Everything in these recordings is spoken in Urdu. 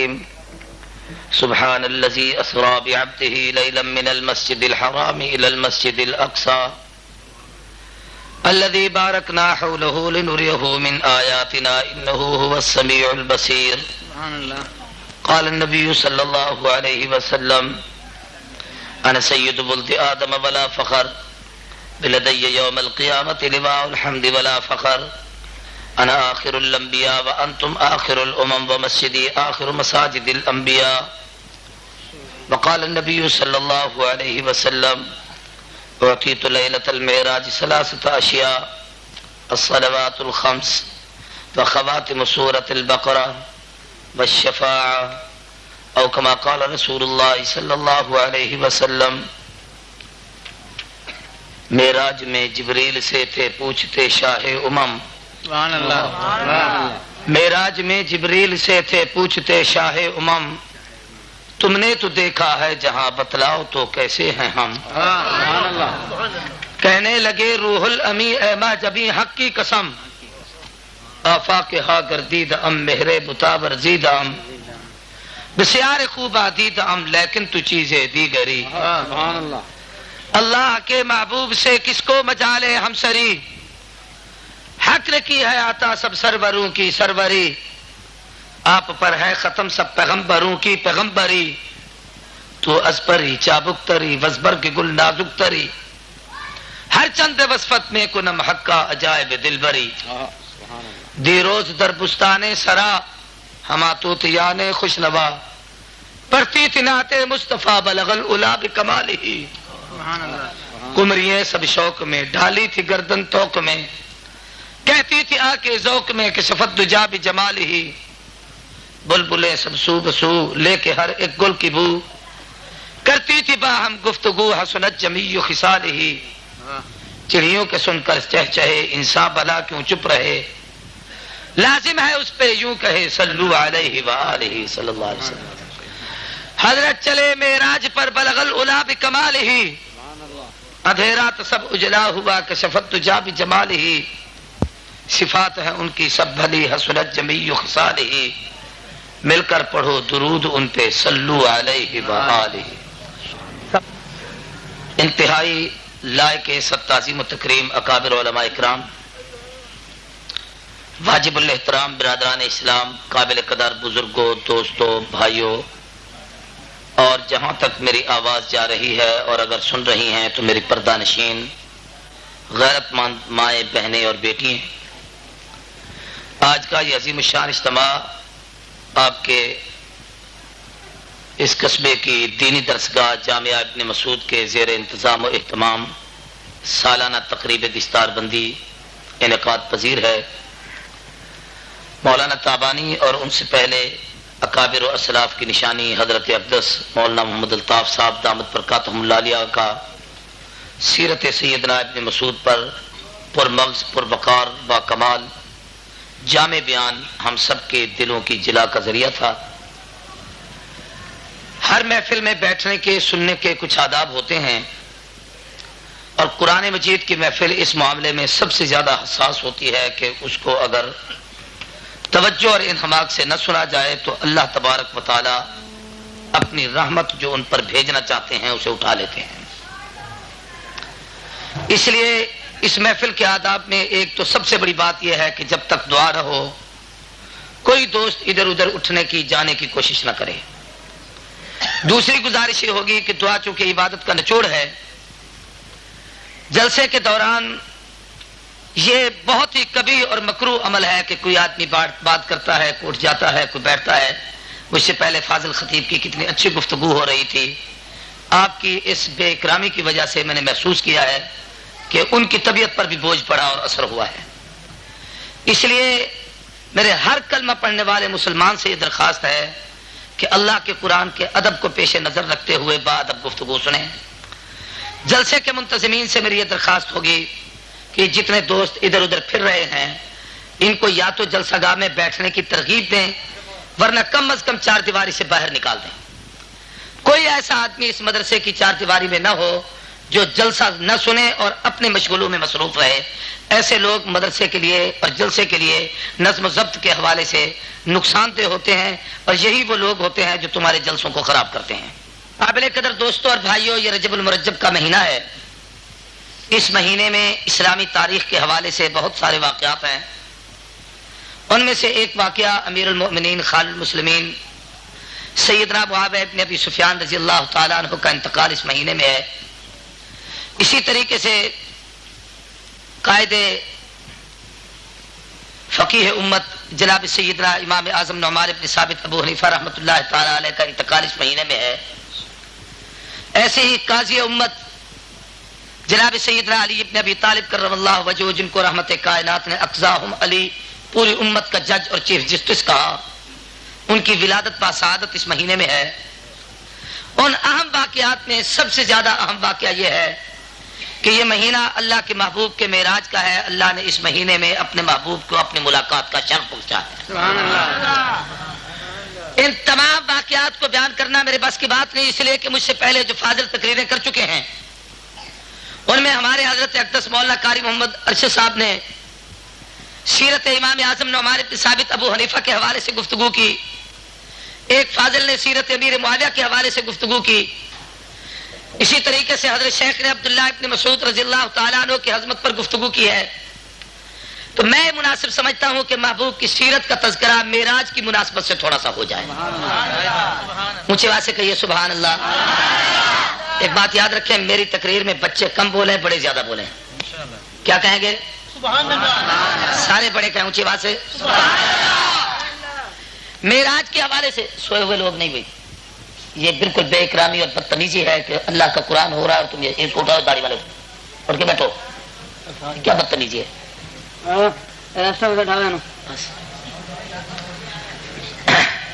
الرجيم سبحان الذي أسرى بعبده ليلا من المسجد الحرام إلى المسجد الأقصى الذي باركنا حوله لنريه من آياتنا إنه هو السميع البصير. سبحان الله. قال النبي صلى الله عليه وسلم أنا سيد ولد آدم ولا فخر بلدي يوم القيامة لواء الحمد ولا فخر أنا آخر الأنبياء وأنتم آخر الأمم ومسجدي آخر مساجد الأنبياء. وقال النبي صلى الله عليه وسلم أعطيت ليلة المعراج 3 أشياء الصلوات الخمس وخواتم سورة البقرة والشفاعة أو كما قال رسول الله صلى الله عليه وسلم. معراج میں جبریل سے تھے پوچھتے شاہ امم. سبحان اللہ. معراج میں جبریل سے تھے پوچھتے شاہ امم تم نے تو دیکھا ہے جہاں بتلاؤ تو کیسے ہیں ہم. کہنے لگے روح الامی اے ما جبی حق کی قسم آفاق ہا گردید ام مہر بتاور زید ام بسیار خوب عدید ام لیکن تو چیزیں دیگری. اللہ کے محبوب سے کس کو مجالے ہم سری حق نے کی ہے عطا سب سروروں کی سروری آپ پر ہے ختم سب پیغمبروں کی پیغمبری تو ازبری چابک تری وزبر کے گل نازک تری ہر چند وصفت میں کنم حق کا عجائب دلبری. دی روز در بستان سرا ہما توتیان خوشنوا پڑھتی تنات مصطفیٰ بلغ العلا بکمالہ کمریے سب شوق میں ڈالی تھی گردن توق میں کہتی تھی آ کے ذوق میں کہ شفت دجا بجمالہ بلبلیں سب سو بسو لے کے ہر ایک گل کی بو کرتی تھی باہم گفتگو حسنت جمیع خصالہ چڑیوں کے سن کر چہچہے انسان بلا کیوں چپ رہے لازم ہے اس پہ یوں کہے صلو علیہ وآلہ صلی اللہ علیہ وسلم. حضرت چلے معراج پر بلغ العلا بکمالہ اندھیرا تو سب اجلا ہوا کہ شفت جا بجمالہ صفات ہے ان کی سب بھلی حسنت جمیع خصالہ مل کر پڑھو درود ان پہ صلو علیہ وآلہ. انتہائی لائق سب تعظیم و تکریم اکابر علماء اکرام واجب الاحترام برادران اسلام قابل قدر بزرگوں دوستوں بھائیوں اور جہاں تک میری آواز جا رہی ہے اور اگر سن رہی ہیں تو میری پردہ نشین غیرت مند مائیں بہنیں اور بیٹی ہیں. آج کا یہ عظیم الشان اجتماع آپ کے اس قصبے کی دینی درسگاہ جامعہ ابن مسعود کے زیر انتظام و اہتمام سالانہ تقریب دستار بندی انعقاد پذیر ہے. مولانا تابانی اور ان سے پہلے اکابر و اسلاف کی نشانی حضرت اقدس مولانا محمد الطاف صاحب دامت برکاتہم اللہ علیہ کا سیرت سیدنا ابن مسعود پر پرمغز پربقار با کمال جامع بیان ہم سب کے دلوں کی جلا کا ذریعہ تھا. ہر محفل میں بیٹھنے کے سننے کے کچھ آداب ہوتے ہیں اور قرآن مجید کی محفل اس معاملے میں سب سے زیادہ حساس ہوتی ہے کہ اس کو اگر توجہ اور انہماک سے نہ سنا جائے تو اللہ تبارک و تعالی اپنی رحمت جو ان پر بھیجنا چاہتے ہیں اسے اٹھا لیتے ہیں. اس لیے اس محفل کے آداب میں ایک تو سب سے بڑی بات یہ ہے کہ جب تک دعا نہ ہو کوئی دوست ادھر ادھر اٹھنے کی جانے کی کوشش نہ کرے. دوسری گزارش یہ ہوگی کہ دعا چونکہ عبادت کا نچوڑ ہے جلسے کے دوران یہ بہت ہی کبھی اور مکروہ عمل ہے کہ کوئی آدمی بات کرتا ہے کوئی اٹھ جاتا ہے کوئی بیٹھتا ہے. مجھ سے پہلے فاضل خطیب کی کتنی اچھی گفتگو ہو رہی تھی. آپ کی اس بے اکرامی کی وجہ سے میں نے محسوس کیا ہے کہ ان کی طبیعت پر بھی بوجھ پڑا اور اثر ہوا ہے. اس لیے میرے ہر کلمہ پڑھنے والے مسلمان سے یہ درخواست ہے کہ اللہ کے قرآن کے ادب کو پیش نظر رکھتے ہوئے با ادب گفتگو سنیں. جلسے کے منتظمین سے میری یہ درخواست ہوگی کہ جتنے دوست ادھر ادھر پھر رہے ہیں ان کو یا تو جلسہ گاہ میں بیٹھنے کی ترغیب دیں ورنہ کم از کم 4 دیواری سے باہر نکال دیں. کوئی ایسا آدمی اس مدرسے کی 4 دیواری میں نہ ہو جو جلسہ نہ سنے اور اپنے مشغولوں میں مصروف رہے، ایسے لوگ مدرسے کے لیے اور جلسے کے لیے نظم و ضبط کے حوالے سے نقصان دہ ہوتے ہیں، اور یہی وہ لوگ ہوتے ہیں جو تمہارے جلسوں کو خراب کرتے ہیں۔ قابل قدر دوستوں اور بھائیوں، یہ رجب المرجب کا مہینہ ہے۔ اس مہینے میں اسلامی تاریخ کے حوالے سے بہت سارے واقعات ہیں۔ ان میں سے ایک واقعہ امیر المؤمنین خالد المسلمین سیدنا معاویہ بن ابی سفیان رضی اللہ تعالیٰ عنہ کا انتقال اس مہینے میں ہے۔ اسی طریقے سے قائد فقیہ امت جناب سیدنا امام اعظم نعمان بن ثابت ابو حنیفہ رحمۃ اللہ تعالیٰ علیہ کا انتقال اس مہینے میں ہے۔ ایسے ہی قاضی امت جناب سیدنا علی بن ابی طالب کرم اللہ وجہہ، جن کو رحمت کائنات نے اقضاہم علی، پوری امت کا جج اور چیف جسٹس کہا، ان کی ولادت باسعادت اس مہینے میں ہے۔ ان اہم واقعات میں سب سے زیادہ اہم واقعہ یہ ہے کہ یہ مہینہ اللہ کے محبوب کے معراج کا ہے۔ اللہ نے اس مہینے میں اپنے محبوب کو اپنی ملاقات کا شرف پہنچا ہے۔ سبحان اللہ۔ ان تمام واقعات کو بیان کرنا میرے بس کی بات نہیں، اس لیے کہ مجھ سے پہلے جو فاضل تقریریں کر چکے ہیں ان میں ہمارے حضرت اقدس مولانا قاری محمد ارشد صاحب نے سیرت امام اعظم نعمان بن ثابت ابو حنیفہ کے حوالے سے گفتگو کی، ایک فاضل نے سیرت امیر معاویہ کے حوالے سے گفتگو کی، اسی طریقے سے حضرت شیخ نے عبداللہ ابن مسعود رضی اللہ تعالیٰ عنہ کی عظمت پر گفتگو کی ہے۔ تو میں مناسب سمجھتا ہوں کہ محبوب کی سیرت کا تذکرہ معراج کی مناسبت سے تھوڑا سا ہو جائے۔ اونچی آواز سے کہیے سبحان اللہ۔ ایک بات یاد رکھیں، میری تقریر میں بچے کم بولیں، بڑے زیادہ بولیں۔ کیا کہیں گے؟ سبحان اللہ۔ سارے بڑے کہیں اونچی آواز سے معراج کے حوالے سے۔ سوئے ہوئے لوگ نہیں ہوئی، یہ بالکل بے اکرامی اور بدتمیزی ہے کہ اللہ کا قرآن ہو رہا ہے اور تم یہ اٹھاؤ داڑھی والے اٹھ کے بیٹھو، کیا بدتمیزی ہے؟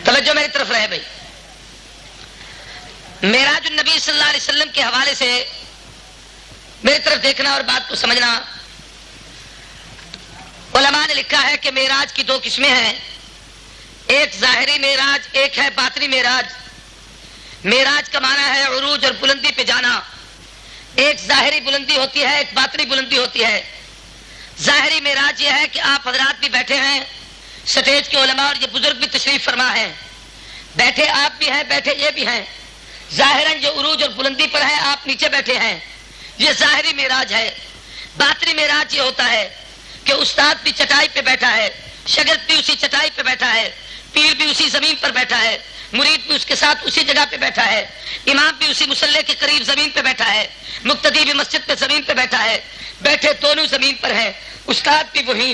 توجہ میری طرف رہے بھائی۔ معراج النبی صلی اللہ علیہ وسلم کے حوالے سے میری طرف دیکھنا اور بات کو سمجھنا۔ علماء نے لکھا ہے کہ معراج کی دو قسمیں ہیں، ایک ظاہری معراج، ایک ہے باطنی معراج۔ معراج کا معنی ہے عروج اور بلندی پہ جانا، ایک ظاہری بلندی ہوتی ہے، ایک باطنی بلندی ہوتی ہے۔ ظاہری معراج یہ ہے کہ آپ حضرات بھی بیٹھے ہیں، سٹیج کے علماء اور یہ بزرگ بھی تشریف فرما ہیں، بیٹھے آپ بھی ہیں، بیٹھے یہ بھی ہیں، ظاہراً جو عروج اور بلندی پر ہے، آپ نیچے بیٹھے ہیں، یہ ظاہری معراج ہے۔ باطنی معراج یہ ہوتا ہے کہ استاد بھی چٹائی پہ بیٹھا ہے، شاگرد بھی اسی چٹائی پہ بیٹھا ہے، پیر بھی اسی زمین پر بیٹھا ہے، مرید بھی اس کے ساتھ اسی جگہ پہ بیٹھا ہے، امام بھی اسی مصلی کے قریب زمین پہ بیٹھا ہے، مقتدی بھی مسجد پہ زمین پہ بیٹھا ہے، بیٹھے دونوں زمین پر ہیں، استاد بھی وہی،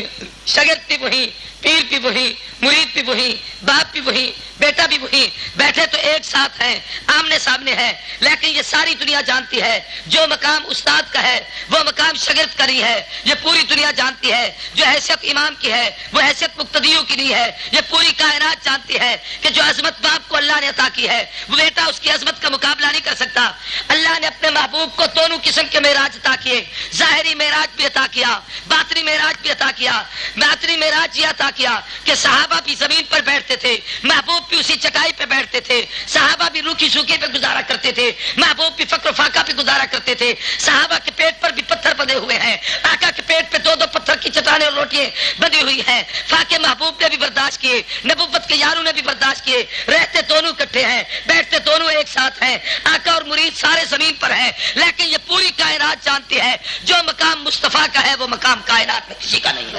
شاگرد بھی وہی، پیر بھی وہی، مرید بھی وہی، باپ بھی وہی، بیٹا بھی وہی، بیٹھے تو ایک ساتھ ہیں، آمنے سامنے ہے، لیکن یہ ساری دنیا جانتی ہے جو مقام استاد کا ہے وہ مقام شاگرد کا نہیں ہے، یہ پوری دنیا جانتی ہے جو حیثیت امام کی ہے وہ حیثیت مقتدیوں کی نہیں ہے، یہ پوری کائنات جانتی ہے کہ جو عظمت باپ کو اللہ نے عطا کی ہے وہ بیٹا اس کی عظمت کا مقابلہ نہیں کر سکتا۔ اللہ نے اپنے محبوب کو دونوں قسم کے معراج عطا کیے، ظاہری معراج بھی عطا کیا، باطنی معراج بھی عطا کیا۔ باطنی معراج یہ عطا کیا کہ صحابہ بھی زمین پر بیٹھتے تھے، محبوب بھی اسی چٹائی پہ بیٹھتے تھے، صحابہ بھی روکھی سوکھی پہ گزارا کرتے تھے، محبوب بھی فقر و فاقہ پہ گزارا کرتے تھے، صحابہ کے پیٹ پر بھی پتھر بندھے ہوئے ہیں، آقا کے پیٹ پہ دو دو پتھر کی چٹانیں اور روٹیاں بندھی ہوئی ہیں، فاقے محبوب نے بھی برداشت کیے، نبوت کے یاروں نے بھی برداشت کیے، رہتے دونوں اکٹھے ہیں، بیٹھتے دونوں ایک ساتھ ہیں، آقا اور مرید سارے زمین پر ہیں، لیکن یہ پوری کائنات جانتی ہے جو مقام مصطفیٰ کا ہے وہ مقام کائنات میں کسی کا نہیں ہے۔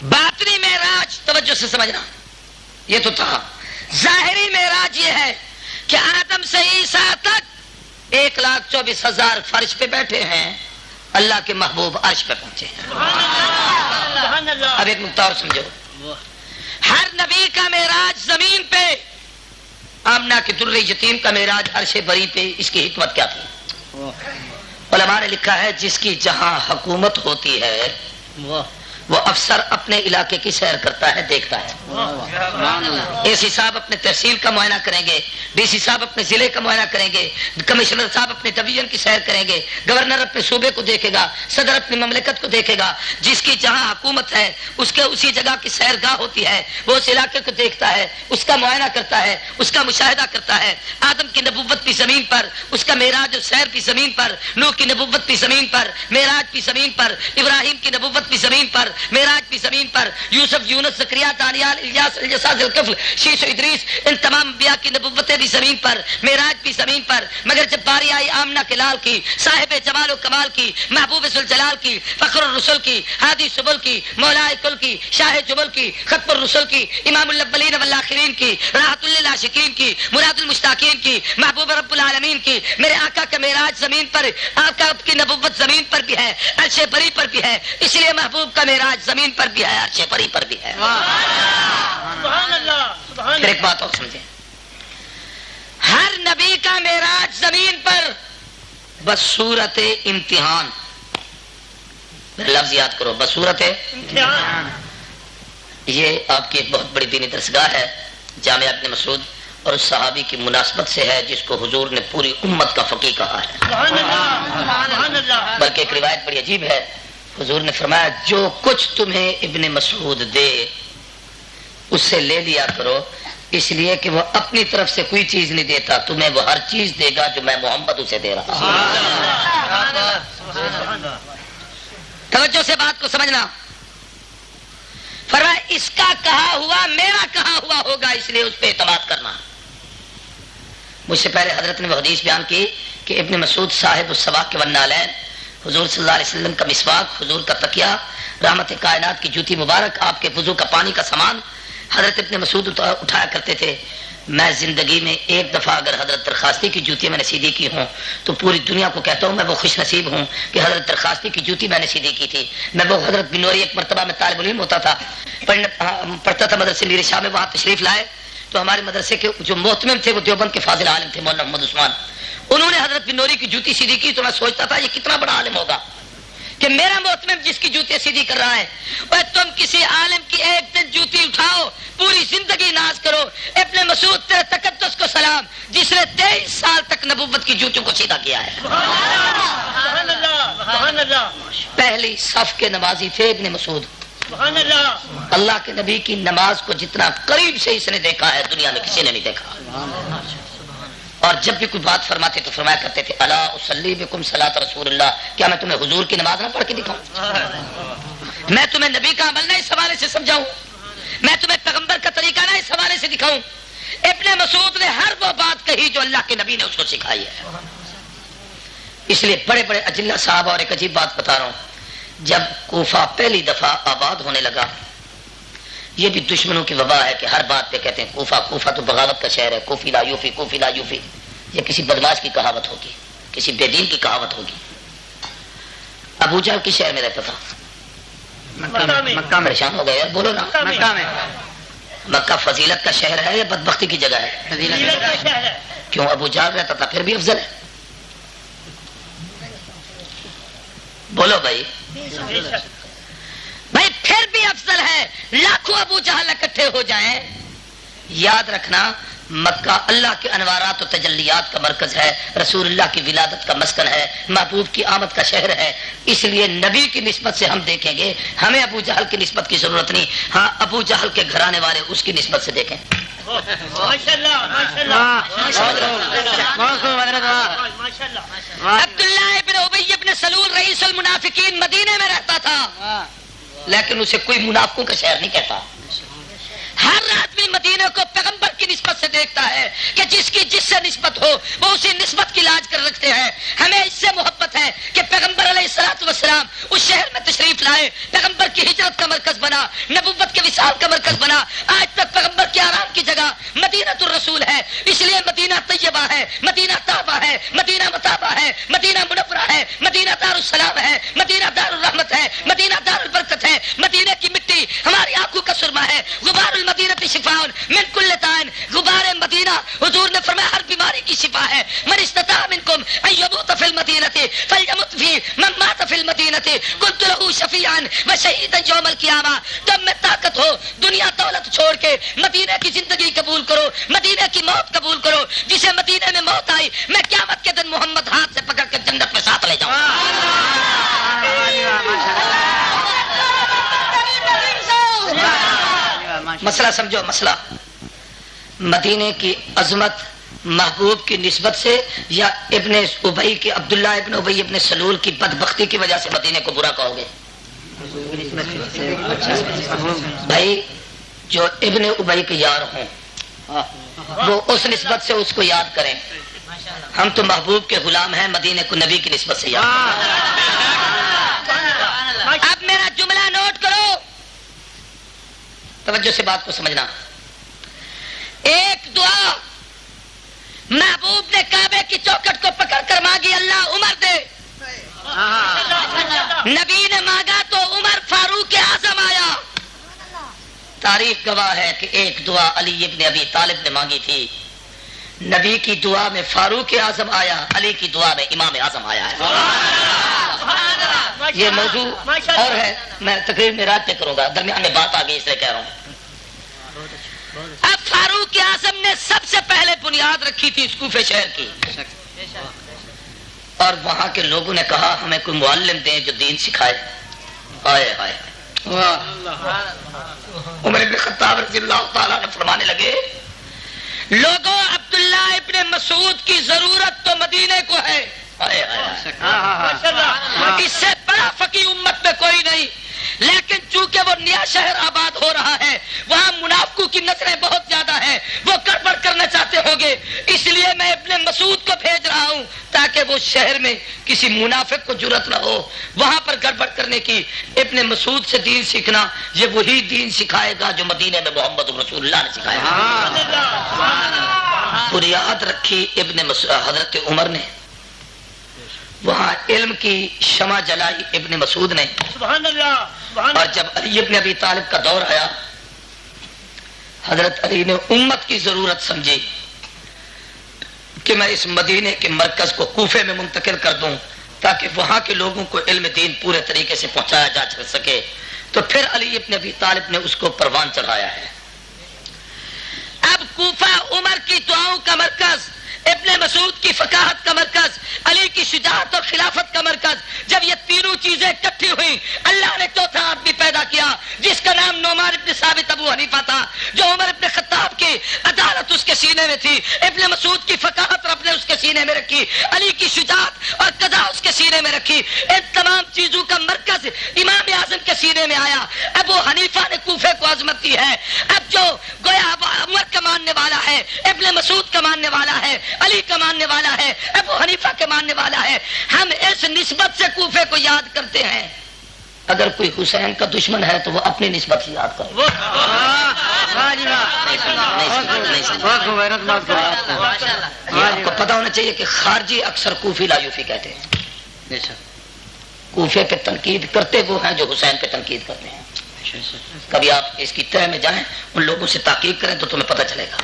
باطنی معراج توجہ سے سمجھنا، یہ تو تھا۔ ظاہری معراج یہ ہے کہ آدم سے عیسیٰ تک 1,24,000 فرش پہ بیٹھے ہیں، اللہ کے محبوب عرش پہ پہنچے ہیں۔ اب ایک نقطہ اور سمجھو، ہر نبی کا معراج زمین پہ، آمنہ کے در یتیم کا معراج عرش بری پہ، اس کی حکمت کیا تھی؟ علماء نے لکھا ہے جس کی جہاں حکومت ہوتی ہے وہ افسر اپنے علاقے کی سیر کرتا ہے، دیکھتا ہے. اے سی صاحب اپنے تحصیل کا معائنہ کریں گے، ڈی سی صاحب اپنے ضلع کا معائنہ کریں گے، کمشنر صاحب اپنے ڈویژن کی سیر کریں گے، گورنر اپنے صوبے کو دیکھے گا، صدر اپنی مملکت کو دیکھے گا. جس کی جہاں حکومت ہے اس کے اسی جگہ کی سیر گاہ ہوتی ہے، وہ اس علاقے کو دیکھتا ہے، اس کا معائنہ کرتا ہے، اس کا مشاہدہ کرتا ہے. آدم کی نبوت بھی زمین پر، اس کا معراج و سیر بھی زمین پر، نوح کی نبوت بھی زمین پر، معراج بھی زمین پر، ابراہیم کی نبوت بھی زمین پر، معراج بھی زمین پر، یوسف، یونس، زکریا، دانیال، الیاس، الجسا، ذوالکفل، شیش و ادریس، ان تمام انبیاء کی نبوتیں بھی زمین پر، معراج بھی زمین پر. مگر جب باری آئی آمنہ کے لال کی، صاحب جمال و کمال کی، محبوب ذوالجلال کی، فخر الرسل کی، ہادی سبل کی، مولا کل کی، شاہ جبل کی، ختم الرسل کی، امام الاولین والآخرین کی، راحت للعاشقین کی، مراد المشتاقین کی، محبوب رب العالمین کی. میرے آقا کا معراج زمین پر، آقا کی نبوت زمین پر بھی ہے، عرش بری پر بھی ہے، اس لیے محبوب کا معراج زمین پر بھی ہے، عرش بری پر بھی ہے. پھر ایک بات اور سمجھیں، ہر نبی کا معراج زمین پر بصورت امتحان. لفظ یاد کرو، بصورت امتحان. یہ آپ کی ایک بہت بڑی دینی درسگاہ ہے، جامعہ ابن مسعود، اور اس صحابی کی مناسبت سے ہے جس کو حضور نے پوری امت کا فقیہ کہا ہے. بلکہ ایک روایت بڑی عجیب ہے، حضور نے فرمایا جو کچھ تمہیں ابن مسعود دے اس سے لے لیا کرو، اس لیے کہ وہ اپنی طرف سے کوئی چیز نہیں دیتا، تمہیں وہ ہر چیز دے گا جو میں محمد اسے دے رہا ہوں. توجہ سے بات کو سمجھنا. فرمایا اس کا کہا ہوا میرا کہا ہوا ہوگا، اس لیے اس پہ اعتماد کرنا. مجھ سے پہلے حضرت نے وہ حدیث بیان کی کہ ابن مسعود صاحب السواق والنعلین، حضور صلی اللہ علیہ وسلم کا مسواک، حضور کا تکیہ، رحمت کائنات کی جوتی مبارک، آپ کے وضو کا پانی کا سامان حضرت ابن مسعود اٹھایا کرتے تھے. میں زندگی میں ایک دفعہ اگر حضرت درخواستی کی جوتی میں نے سیدھی کی ہوں تو پوری دنیا کو کہتا ہوں میں وہ خوش نصیب ہوں کہ حضرت درخواستی کی جوتی میں نے سیدھی کی تھی. میں وہ حضرت بنوری ایک مرتبہ میں طالب علم ہوتا تھا، پڑھتا تھا مدرسے میر شاہ میں، وہاں تشریف لائے تو ہمارے مدرسے کے جو محتمم تھے وہ دیوبند کے فاضل عالم تھے، مولانا محمد عثمان. انہوں نے حضرت بنوری کی جوتی سیدھی کی تو میں سوچتا تھا یہ کتنا بڑا عالم ہوگا کہ میرا محتمم جس کی جوتی سیدھی کر رہا ہے. اور تم کسی عالم کی ایک دن جوتی اٹھاؤ، پوری زندگی ناز کرو. ابن مسعود تیرے تقدس کو سلام، جس نے 23 سال تک نبوت کی جوتیوں کو سیدھا کیا ہے. پہلی صف کے نمازی تھے ابن مسعود. اللہ کے نبی کی نماز کو جتنا قریب سے اس نے دیکھا ہے دنیا میں کسی نے نہیں دیکھا. اور جب بھی کوئی بات فرماتے تو فرمایا کرتے تھے الا اصلی بکم صلاۃ رسول اللہ، کیا میں تمہیں حضور کی نماز نہ پڑھ کے دکھاؤں؟ میں تمہیں نبی کا عمل نہ اس حوالے سے سمجھاؤں؟ میں تمہیں پیغمبر کا طریقہ نہ اس حوالے سے دکھاؤں؟ ابن مسعود نے ہر وہ بات کہی جو اللہ کے نبی نے اس کو سکھائی ہے. اس لیے بڑے بڑے اجلہ صاحب، اور ایک عجیب بات بتا رہا ہوں، جب کوفہ پہلی دفعہ آباد ہونے لگا، یہ بھی دشمنوں کی وبا ہے کہ ہر بات پہ کہتے ہیں کوفہ، کوفہ تو بغاوت کا شہر ہے، کوفی لا یوفی، کوفی لا یوفی. یہ کسی بدماش کی کہاوت ہوگی، کسی بے دین کی کہاوت ہوگی. ابو جہل کس شہر میں رہتا تھا؟ مکہ میں. پریشان ہو گئے یار، بولو نا. مکہ میں. مکہ فضیلت کا شہر ہے یا بدبختی کی جگہ ہے؟ فضیلت کا شہر ہے. کیوں؟ ابو جہل رہتا تھا پھر بھی افضل ہے. بولو بھائی. بھائی پھر بھی افضل ہے. لاکھوں ابو جہل اکٹھے ہو جائیں، یاد رکھنا مکہ اللہ کے انوارات و تجلیات کا مرکز ہے، رسول اللہ کی ولادت کا مسکن ہے، محبوب کی آمد کا شہر ہے. اس لیے نبی کی نسبت سے ہم دیکھیں گے، ہمیں ابو جہل کی نسبت کی ضرورت نہیں. ہاں ابو جہل کے گھرانے والے اس کی نسبت سے دیکھیں. عبداللہ ابن ابی ابن سلول رئیس المنافقین مدینے میں رہتا تھا، لیکن اسے کوئی منافقوں کا شہر نہیں کہتا. ہر آدمی مدینہ کو پیغمبر کی نسبت سے دیکھتا ہے کہ جس کی جس سے نسبت ہو وہ اسی نسبت کی لاج کر رکھتے ہیں. ہمیں اس سے محبت ہے کہ پیغمبر علیہ الصلوۃ والسلام اس شہر میں تشریف لائے، پیغمبر کی ہجرت کا مرکز بنا، نبوت کے وصال کا مرکز بنا. آج تک پیغمبر کے آرام کی جگہ مدینہ الرسول ہے. اس لیے مدینہ طیبہ ہے، مدینہ طابہ ہے، مدینہ مطابہ ہے، مدینہ منورہ ہے، مدینہ دار السلام ہے، مدینہ دار الرحمت ہے، مدینہ دار البرکت ہے. مدینہ کی مٹی ہماری آنکھوں کا سرما ہے. غبار المدینہ الجنة شفاء من كل داء. غبار مدینہ حضور نے فرمایا ہر بیماری کی شفا ہے. من استطاع منکم ان یموت فی المدینہ فلیمت فی، من مات فی المدینہ کنت له شفیعا وشہیدا یوم القیامہ. تم میں طاقت ہو دنیا دولت چھوڑ کے مدینے کی زندگی قبول کرو، مدینے کی موت قبول کرو. جسے مدینے میں موت آئی میں قیامت کے دن محمد ہاتھ سے پکڑ کے جنت میں ساتھ لے جاؤں. مسئلہ سمجھو، مسئلہ مدینے کی عظمت محبوب کی نسبت سے یا ابن ابی کی، عبداللہ ابن ابی ابن سلول کی بدبختی کی وجہ سے مدینے کو برا کہو گے؟ بھائی جو ابن ابی کے یار ہوں وہ اس نسبت سے اس کو یاد کریں. ہم تو محبوب کے غلام ہیں، مدینے کو نبی کی نسبت سے یاد کریں. اب میرا جملہ نوٹ کرو، توجہ سے بات کو سمجھنا. ایک دعا محبوب نے کعبے کی چوکٹ کو پکڑ کر مانگی، اللہ عمر دے. نبی نے مانگا تو عمر فاروق اعظم آیا. تاریخ گواہ ہے کہ ایک دعا علی ابن ابی طالب نے مانگی تھی، نبی کی دعا میں فاروق اعظم آیا، علی کی دعا میں امام اعظم آیا ہے. یہ موضوع اور ہے، میں تقریر میں رات پہ کروں گا، درمیان میں بات آ گئی اس لیے کہہ رہا ہوں. اب فاروق اعظم نے سب سے پہلے بنیاد رکھی تھی اس کوفے شہر کی، اور وہاں کے لوگوں نے کہا ہمیں کوئی معلم دیں جو دین سکھائے. آئے آئے عمر بن خطاب رضی اللہ تعالیٰ نے فرمانے لگے، لوگوں عبداللہ ابن مسعود کی ضرورت تو مدینے کو ہے. اس سے بڑا فقیہ امت میں کوئی نہیں، لیکن چونکہ وہ نیا شہر آباد ہو رہا ہے، وہاں منافقوں کی نظریں بہت زیادہ ہیں، وہ گڑبڑ کرنا چاہتے ہوں گے، اس لیے میں ابن مسعود کو بھیج رہا ہوں تاکہ وہ شہر میں کسی منافق کو جرأت نہ ہو وہاں پر گڑبڑ کرنے کی. ابن مسعود سے دین سیکھنا، یہ وہی دین سکھائے گا جو مدینے میں محمد رسول اللہ نے سکھایا. بنیاد رکھی حضرت عمر نے، وہاں علم کی شمع جلائی ابن مسعود نے. اور جب علی ابن ابی طالب کا دور آیا، حضرت علی نے امت کی ضرورت سمجھی کہ میں اس مدینے کے مرکز کو کوفے میں منتقل کر دوں تاکہ وہاں کے لوگوں کو علم دین پورے طریقے سے پہنچایا جا سکے. تو پھر علی ابن ابی طالب نے اس کو پروان چڑھایا ہے. اب کوفہ عمر کی دعاؤں کا مرکز، ابن مسعود کی فقاہت کا مرکز، علی کی شجاعت اور خلافت کا مرکز. جب یہ تینوں چیزیں اکٹھی ہوئی، اللہ نے چوتھا آدمی پیدا کیا جس کا نام نعمان ابن ثابت ابو حنیفہ تھا، جو عمر ابن خطاب کی عدالت اس کے سینے میں تھی، ابن مسعود کی فقاہت رب نے اس کے سینے میں رکھی، علی کی شجاعت اور قضا اس کے سینے میں رکھی. ان تمام چیزوں کا مرکز امام اعظم کے سینے میں آیا. ابو حنیفہ نے کوفے کو عظمت دی ہے. اب جو گویا عمر کا ماننے والا ہے، ابن مسعود کا ماننے والا ہے، علی کا ماننے والا ہے، ابو حنیفہ کے ماننے والا ہے، ہم اس نسبت سے کوفے کو یاد کرتے ہیں. اگر کوئی حسین کا دشمن ہے تو وہ اپنی نسبت سے یاد کرے. آپ کو پتا ہونا چاہیے کہ خارجی اکثر کوفی لا یوفی کہتے ہیں. کوفے پہ تنقید کرتے وہ ہیں جو حسین پہ تنقید کرتے ہیں. کبھی آپ اس کی تہ میں جائیں، ان لوگوں سے تحقیق کریں تو تمہیں پتہ چلے گا.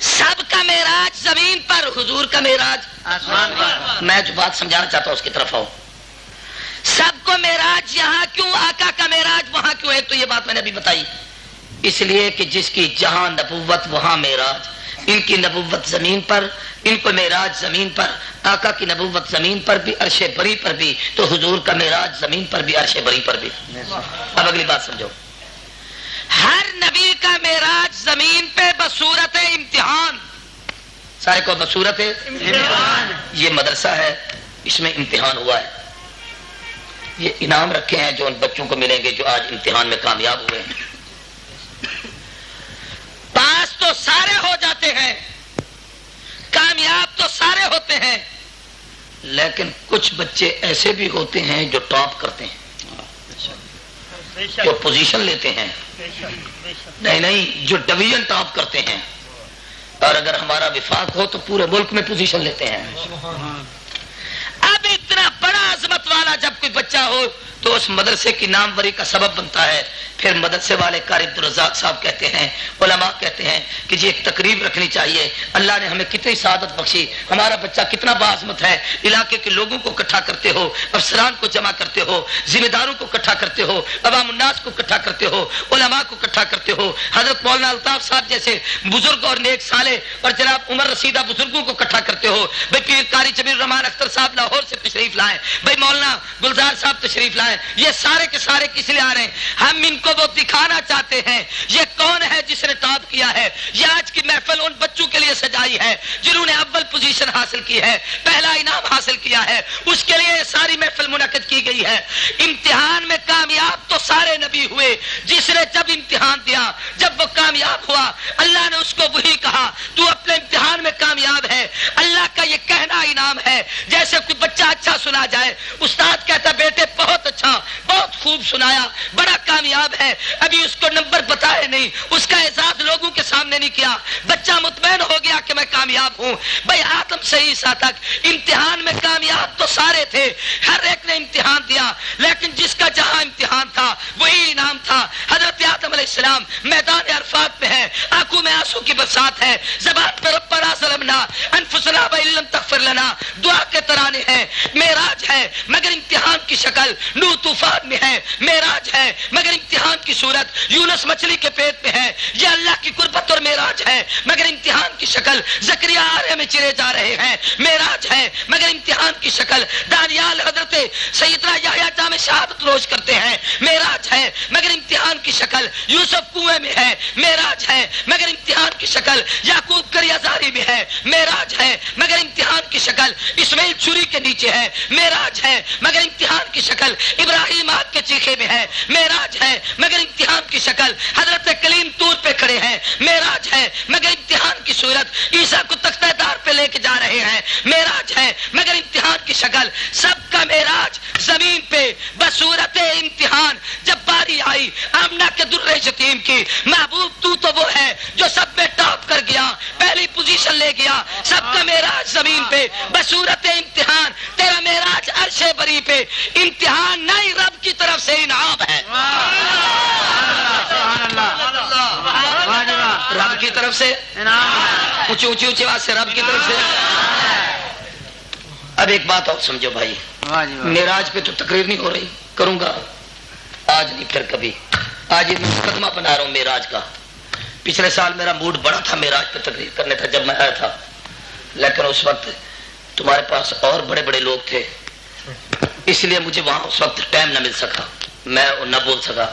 سب کا معراج زمین پر، حضور کا معراج آسمان پر. میں جو بات سمجھانا چاہتا ہوں اس کی طرف آؤ. سب کو معراج یہاں کیوں، آقا کا معراج وہاں کیوں؟ ایک تو یہ بات میں نے ابھی بتائی، اس لیے کہ جس کی جہاں نبوت وہاں معراج. ان کی نبوت زمین پر، ان کو معراج زمین پر. آقا کی نبوت زمین پر بھی، عرش بری پر بھی، تو حضور کا معراج زمین پر بھی، عرش بری پر بھی. اب اگلی بات سمجھو. ہر نبی کا معراج زمین پہ بصورت امتحان. سارے کو بصورت امتحان. یہ مدرسہ ہے، اس میں امتحان ہوا ہے. یہ انعام رکھے ہیں جو ان بچوں کو ملیں گے جو آج امتحان میں کامیاب ہوئے ہیں. پاس تو سارے ہو جاتے ہیں، کامیاب تو سارے ہوتے ہیں، لیکن کچھ بچے ایسے بھی ہوتے ہیں جو ٹاپ کرتے ہیں، جو پوزیشن لیتے ہیں. نہیں، جو ڈویژن ٹاپ کرتے ہیں. اور اگر ہمارا وفاق ہو تو پورے ملک میں پوزیشن لیتے ہیں. اب اتنا بڑا عظمت والا جب کوئی بچہ ہو تو اس مدرسے کی ناموری کا سبب بنتا ہے. پھر مدرسے والے قاری عبدالرزاق صاحب کہتے ہیں, علماء کہتے ہیں کہ جی ایک تقریب رکھنی چاہیے. اللہ نے ہمیں کتنی سعادت بخشی, ہمارا بچہ کتنا باعظمت ہے. علاقے کے لوگوں کو اکٹھا کرتے ہو, افسران کو جمع کرتے ہو, ذمہ داروں کو اکٹھا کرتے ہو, عوام الناس کو اکٹھا کرتے ہو, علماء کو اکٹھا کرتے ہو. حضرت مولانا الطاف صاحب جیسے بزرگ اور نیک صالح اور جناب عمر رسیدہ بزرگوں کو اکٹھا کرتے ہو. بھائی پیر قاری جمیل الرحمان اختر صاحب لاہور سے تشریف لائے, بھائی مولانا گلزار صاحب تشریف لائے. یہ سارے کے سارے کس لیے آ رہے ہیں؟ ہم ان کو وہ دکھانا چاہتے ہیں یہ کون ہے جس نے ٹاپ کیا ہے. یہ آج کی محفل ان بچوں کے لیے سجائی ہے جنہوں نے اول پوزیشن حاصل کی ہے, پہلا انعام حاصل کیا ہے. اس کے لیے ساری محفل منعقد کی گئی ہے. امتحان میں کامیاب تو سارے نبی ہوئے. جس نے جب امتحان دیا, جب وہ کامیاب ہوا, اللہ نے اس کو وہی کہا تو اپنے امتحان میں کامیاب ہے. اللہ کا یہ کہنا انعام ہے. جیسے کوئی بچہ اچھا سنا جائے, استاد کہتا بیٹے بہت اچھا, بہت خوب سنایا, بڑا کامیاب ہے. ابھی اس کو نمبر بتائے نہیں, اس کا اعزاز لوگوں کے سامنے نہیں کیا, بچہ مطمئن ہو گیا کہ میں کامیاب ہوں. بھائی آدم سے عیسیٰ تک امتحان میں کامیاب تو سارے تھے, ہر ایک نے امتحان دیا, لیکن جس کا جہاں امتحان تھا وہی انعام تھا. حضرت آدم علیہ السلام میدان عرفات میں ہے, آنکھوں میں آنسو کی برسات ہے, زبان پہ ربنا ظلمنا انفسنا وان لم تغفر لنا دعا کے ترانے ہیں. معراج ہے مگر امتحان کی شکل, نوح طوفان میں ہے. معراج ہے مگر امتحان کی صورت, یونس مچھلی کے پیٹ میں ہے. یہ اللہ کی قربت اور معراج ہے مگر امتحان کی شکل, زکریا آرے میں چرے جا رہے ہیں. معراج ہے مگر امتحان کی شکل, دانیال حضرت سیدنا یحییٰ جام شہادت نوش کرتے ہیں. معراج ہے مگر امتحان کی شکل, یوسف کنویں میں ہے. معراج ہے مگر امتحان کی شکل, یعقوب کریازاری میں ہے. معراج ہے مگر امتحان کی شکل, اسماعیل چھری کے نیچے ہے. معراج ہے مگر امتحان کی شکل, ابراہیم آگ کے چیخے میں ہے. معراج ہے مگر امتحان کی شکل, حضرت کلیم طور پہ کھڑے ہیں. معراج ہے مگر امتحان کی صورت, عیسیٰ کو تختہ دار پہ لے کے جا رہے ہیں. معراج ہے مگر امتحان کی شکل. سب کا معراج زمین پہ بصورت امتحان. جب باری آئی آمنہ کے در یتیم کی, محبوب تو وہ ہے جو سب میں ٹاپ کر گیا, پہلی پوزیشن لے گیا. سب کا معراج زمین پہ بصورت امتحان, تیرا معراج عرش بری پہ. امتحان نہیں رب کی طرف سے انعام ہے, رب کی طرف سے اونچی اونچی اونچی آواز سے رب کی طرف سے. اب ایک بات اور سمجھو بھائی, معراج پہ تو تقریر نہیں ہو رہی, کروں گا آج نہیں پھر کبھی. آج یہ مقدمہ بنا رہا ہوں معراج کا. پچھلے سال میرا موڈ بڑا تھا معراج پہ تقریر کرنے کا جب میں آیا تھا, لیکن اس وقت تمہارے پاس اور بڑے بڑے لوگ تھے, اس لیے مجھے وہاں اس وقت ٹائم نہ مل سکا, میں نہ بول سکا.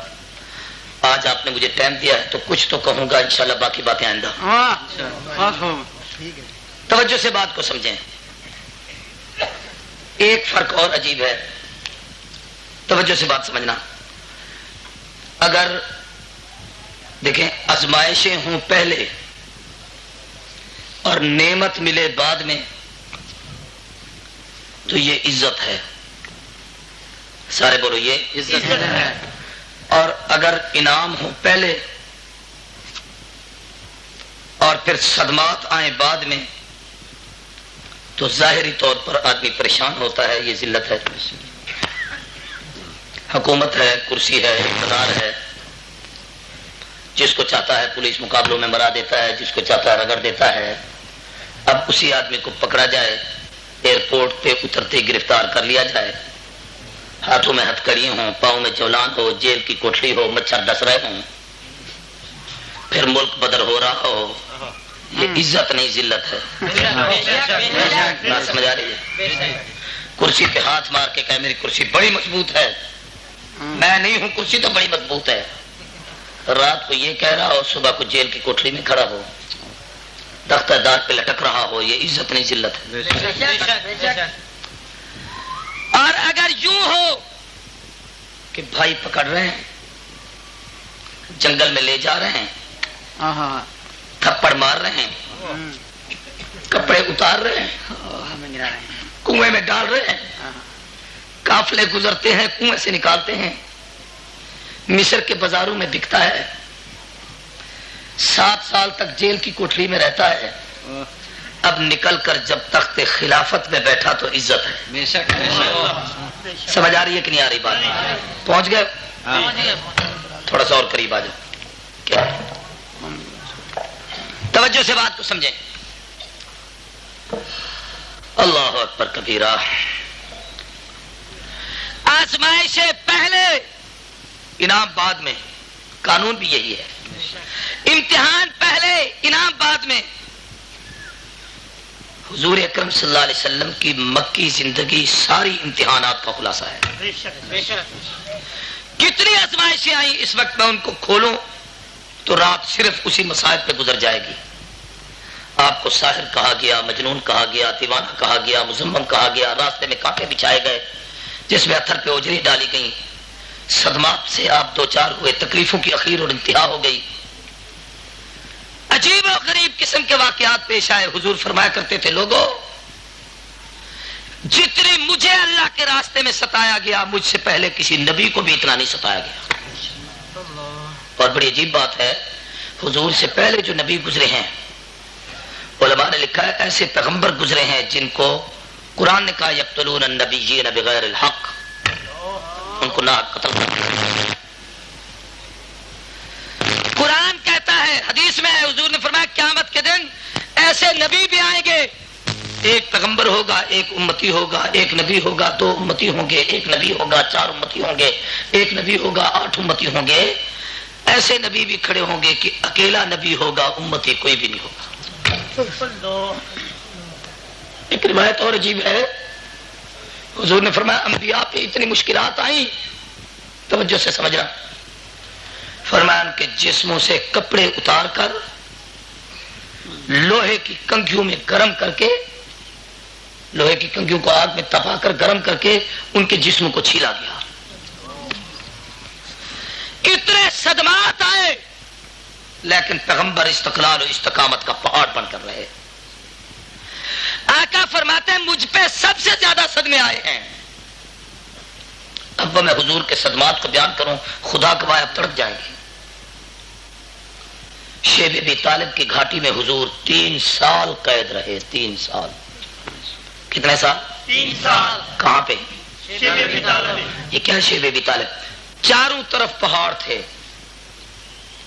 آج آپ نے مجھے ٹائم دیا ہے تو کچھ تو کہوں گا انشاءاللہ, باقی باتیں آئندہ. توجہ سے بات کو سمجھیں. ایک فرق اور عجیب ہے, توجہ سے بات سمجھنا. اگر دیکھیں آزمائشیں ہوں پہلے اور نعمت ملے بعد میں تو یہ عزت ہے. سارے بولو یہ عزت ہے. اور اگر انعام ہو پہلے اور پھر صدمات آئیں بعد میں تو ظاہری طور پر آدمی پریشان ہوتا ہے, یہ ذلت ہے. حکومت ہے, کرسی ہے, اقتدار ہے, جس کو چاہتا ہے پولیس مقابلوں میں مرا دیتا ہے, جس کو چاہتا ہے رگڑ دیتا ہے. اب اسی آدمی کو پکڑا جائے, ایئرپورٹ پہ اترتے گرفتار کر لیا جائے, ہاتھوں میں ہتھکڑی ہوں, پاؤں میں چولان ہو, جیل کی کوٹڑی ہو, مچھر ڈس رہے ہوں, پھر ملک بدر ہو رہا ہو, یہ عزت نہیں ذلت ہے. بات سمجھ آ رہی ہے؟ کرسی پہ ہاتھ مار کے کہے میری کرسی بڑی مضبوط ہے, میں نہیں ہوں, کرسی تو بڑی مضبوط ہے. رات کو یہ کہہ رہا ہو, صبح کو جیل کی کوٹڑی میں کھڑا ہو, تختہ دار پہ لٹک رہا ہو, یہ عزت نہیں ذلت ہے. اور اگر یوں ہو کہ بھائی پکڑ رہے ہیں, جنگل میں لے جا رہے ہیں, تھپڑ مار رہے ہیں, کپڑے اتار رہے ہیں, کنویں میں ڈال رہے ہیں, قافلے گزرتے ہیں, کنویں سے نکالتے ہیں, مصر کے بازاروں میں بکتا ہے, 7 سال تک جیل کی کوٹری میں رہتا ہے, اب نکل کر جب تخت خلافت میں بیٹھا تو عزت ہے. بے شک. سمجھ آ رہی ہے کہ نہیں آ رہی بات؟ پہنچ گئے؟ تھوڑا سا اور قریب آ جاؤ. کیا توجہ سے بات کو سمجھیں. اللہ اکبر کبیرہ. آزمائش پہلے انعام بعد میں. قانون بھی یہی ہے. امتحان پہلے انعام بعد میں. حضور اکرم صلی اللہ علیہ وسلم کی مکی زندگی ساری امتحانات کا خلاصہ ہے. کتنی آزمائشیں آئیں اس وقت میں ان کو کھولوں تو رات صرف اسی مصائب پہ گزر جائے گی. آپ کو ساحر کہا گیا, مجنون کہا گیا, دیوانہ کہا گیا, مزمم کہا گیا, راستے میں کانٹے بچھائے گئے جس میں اتھر پہ اوجری ڈالی گئی. صدمات سے آپ دو چار ہوئے, تکلیفوں کی اخیر اور انتہا ہو گئی. عجیب و غریب قسم کے واقعات پیش آئے. حضور فرمایا کرتے تھے, لوگوں جتنی مجھے اللہ کے راستے میں ستایا گیا مجھ سے پہلے کسی نبی کو بھی اتنا نہیں ستایا گیا. اور بڑی عجیب بات ہے, حضور سے پہلے جو نبی گزرے ہیں علماء نے لکھا ہے ایسے پیغمبر گزرے ہیں جن کو قرآن نے کہا یقتلون النبیین بغیر الحق, ان کو ناحق قتل کرتے. قرآن کہتا ہے, حدیث میں ہے, حضور نے فرمایا قیامت کے دن ایسے نبی بھی آئیں گے. ایک پیغمبر ہوگا, ایک امتی ہوگا, ایک نبی ہوگا, دو امتی ہوں گے, ایک نبی ہوگا, چار امتی ہوں گے, ایک نبی ہوگا, 8 امتی ہوں گے. ایسے نبی بھی کھڑے ہوں گے کہ اکیلا نبی ہوگا, امتی کوئی بھی نہیں ہوگا. ایک روایت اور عجیب ہے, حضور نے فرمایا انبیاء پہ اتنی مشکلات آئیں, توجہ سے سمجھنا. فرمایا ان کے جسموں سے کپڑے اتار کر لوہے کی کنگھیوں میں گرم کر کے, لوہے کی کنگھیوں کو آگ میں تپا کر گرم کر کے ان کے جسموں کو چھیلا گیا. اتنے صدمات آئے لیکن پیغمبر استقلال و استقامت کا پہاڑ بن کر رہے. آقا فرماتے ہیں مجھ پہ سب سے زیادہ صدمے آئے ہیں. اب میں حضور کے صدمات کو بیان کروں, خدا گواہ اب تڑپ جائیں گے. شیب ابی طالب کی گھاٹی میں حضور 3 سال قید رہے. 3 سال. کتنے سال؟ 3 سال. کہاں پہ؟ شیب ابی طالب. یہ کیا شیب ابی طالب؟ چاروں طرف پہاڑ تھے.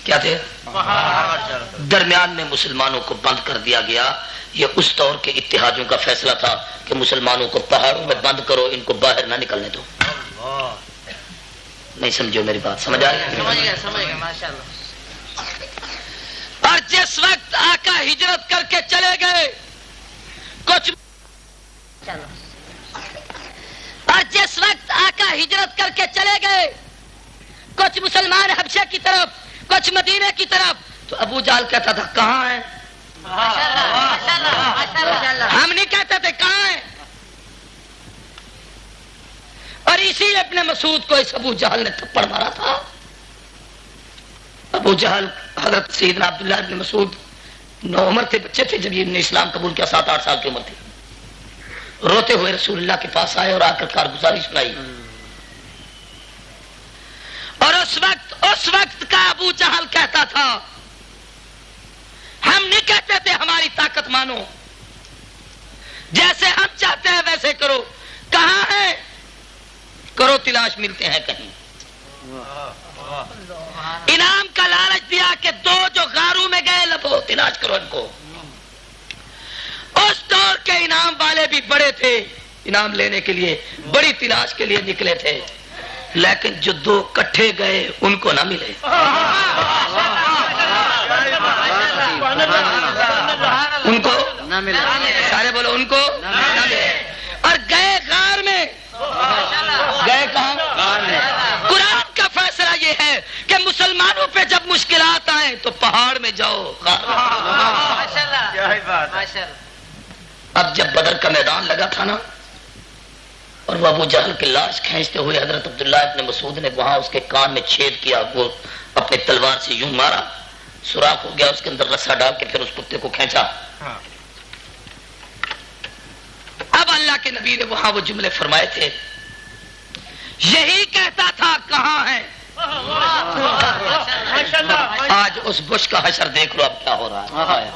کیا تھے؟ پہاڑ. درمیان میں مسلمانوں کو بند کر دیا گیا. یہ اس دور کے اتحادیوں کا فیصلہ تھا کہ مسلمانوں کو پہاڑوں میں بند کرو, ان کو باہر نہ نکلنے دو. نہیں سمجھو میری بات, سمجھ آئی؟ سمجھ گیا ماشاءاللہ. اور جس وقت آقا ہجرت کر کے چلے گئے کچھ, اور جس وقت آقا ہجرت کر کے چلے گئے کچھ مسلمان حبشہ کی طرف, کچھ مدینے کی طرف, تو ابو جہل کہتا تھا کہاں ہے؟ ہم نہیں کہتے تھے کہاں ہے. اور اسی ابن مسعود کو اس ابو جہل نے تھپڑ مارا تھا. ابو جہل حضرت سیدنا عبداللہ ابن مسعود 9 عمر تھے, بچے تھے جب یہ نے اسلام قبول کیا, 7-8 سال کی عمر تھی. روتے ہوئے رسول اللہ کے پاس آئے اور آ کر کارگزاری سنائی. اور اس وقت کا ابو جہل کہتا تھا ہم نہیں کہتے تھے ہماری طاقت مانو, جیسے ہم چاہتے ہیں ویسے کرو. کہاں ہے؟ کرو تلاش, ملتے ہیں کہیں. انعام کا لالچ دیا کہ 2 جو غاروں میں گئے لبو تلاش کرو ان کو. اس دور کے انعام والے بھی بڑے تھے, انعام لینے کے لیے بڑی تلاش کے لیے نکلے تھے, لیکن جو 2 کٹھے گئے ان کو نہ ملے. ان کو نہ ملے. سارے بولو ان کو نہ ملے. اور گئے غار میں. گئے کہاں؟ قرآن کا فیصلہ یہ ہے کہ مسلمانوں پہ جب مشکلات آئیں تو پہاڑ میں جاؤ. اب جب بدر کا میدان لگا تھا نا, اور وہ ابو جہل کی لاش کھینچتے ہوئے حضرت عبداللہ ابن مسعود نے وہاں اس کے کان میں چھید کیا, وہ اپنی تلوار سے یوں مارا, سوراخ ہو گیا, اس کے اندر رسا ڈال کے پھر اس کتے کو کھینچا. اب اللہ کے نبی نے وہاں وہ جملے فرمائے تھے, یہی کہتا تھا کہاں ہے. آج اس بش کا حشر دیکھ لو اب کیا ہو رہا ہے.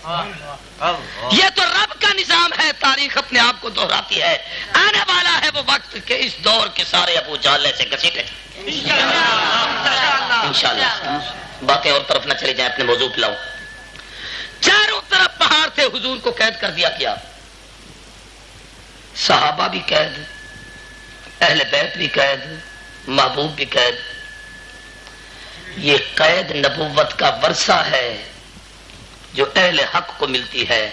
یہ تو رب کا نظام ہے، تاریخ اپنے آپ کو دہراتی ہے. آنے والا ہے وہ وقت کہ اس دور کے سارے ابو جہل سے گھسیٹے انشاءاللہ. باتیں اور طرف نہ چلی جائیں، اپنے موضوع پہ لاؤ. چاروں طرف پہاڑ تھے، حضور کو قید کر دیا گیا. صحابہ بھی قید، اہل بیت بھی قید، محبوب بھی قید. یہ قید نبوت کا ورثہ ہے جو اہل حق کو ملتی ہے.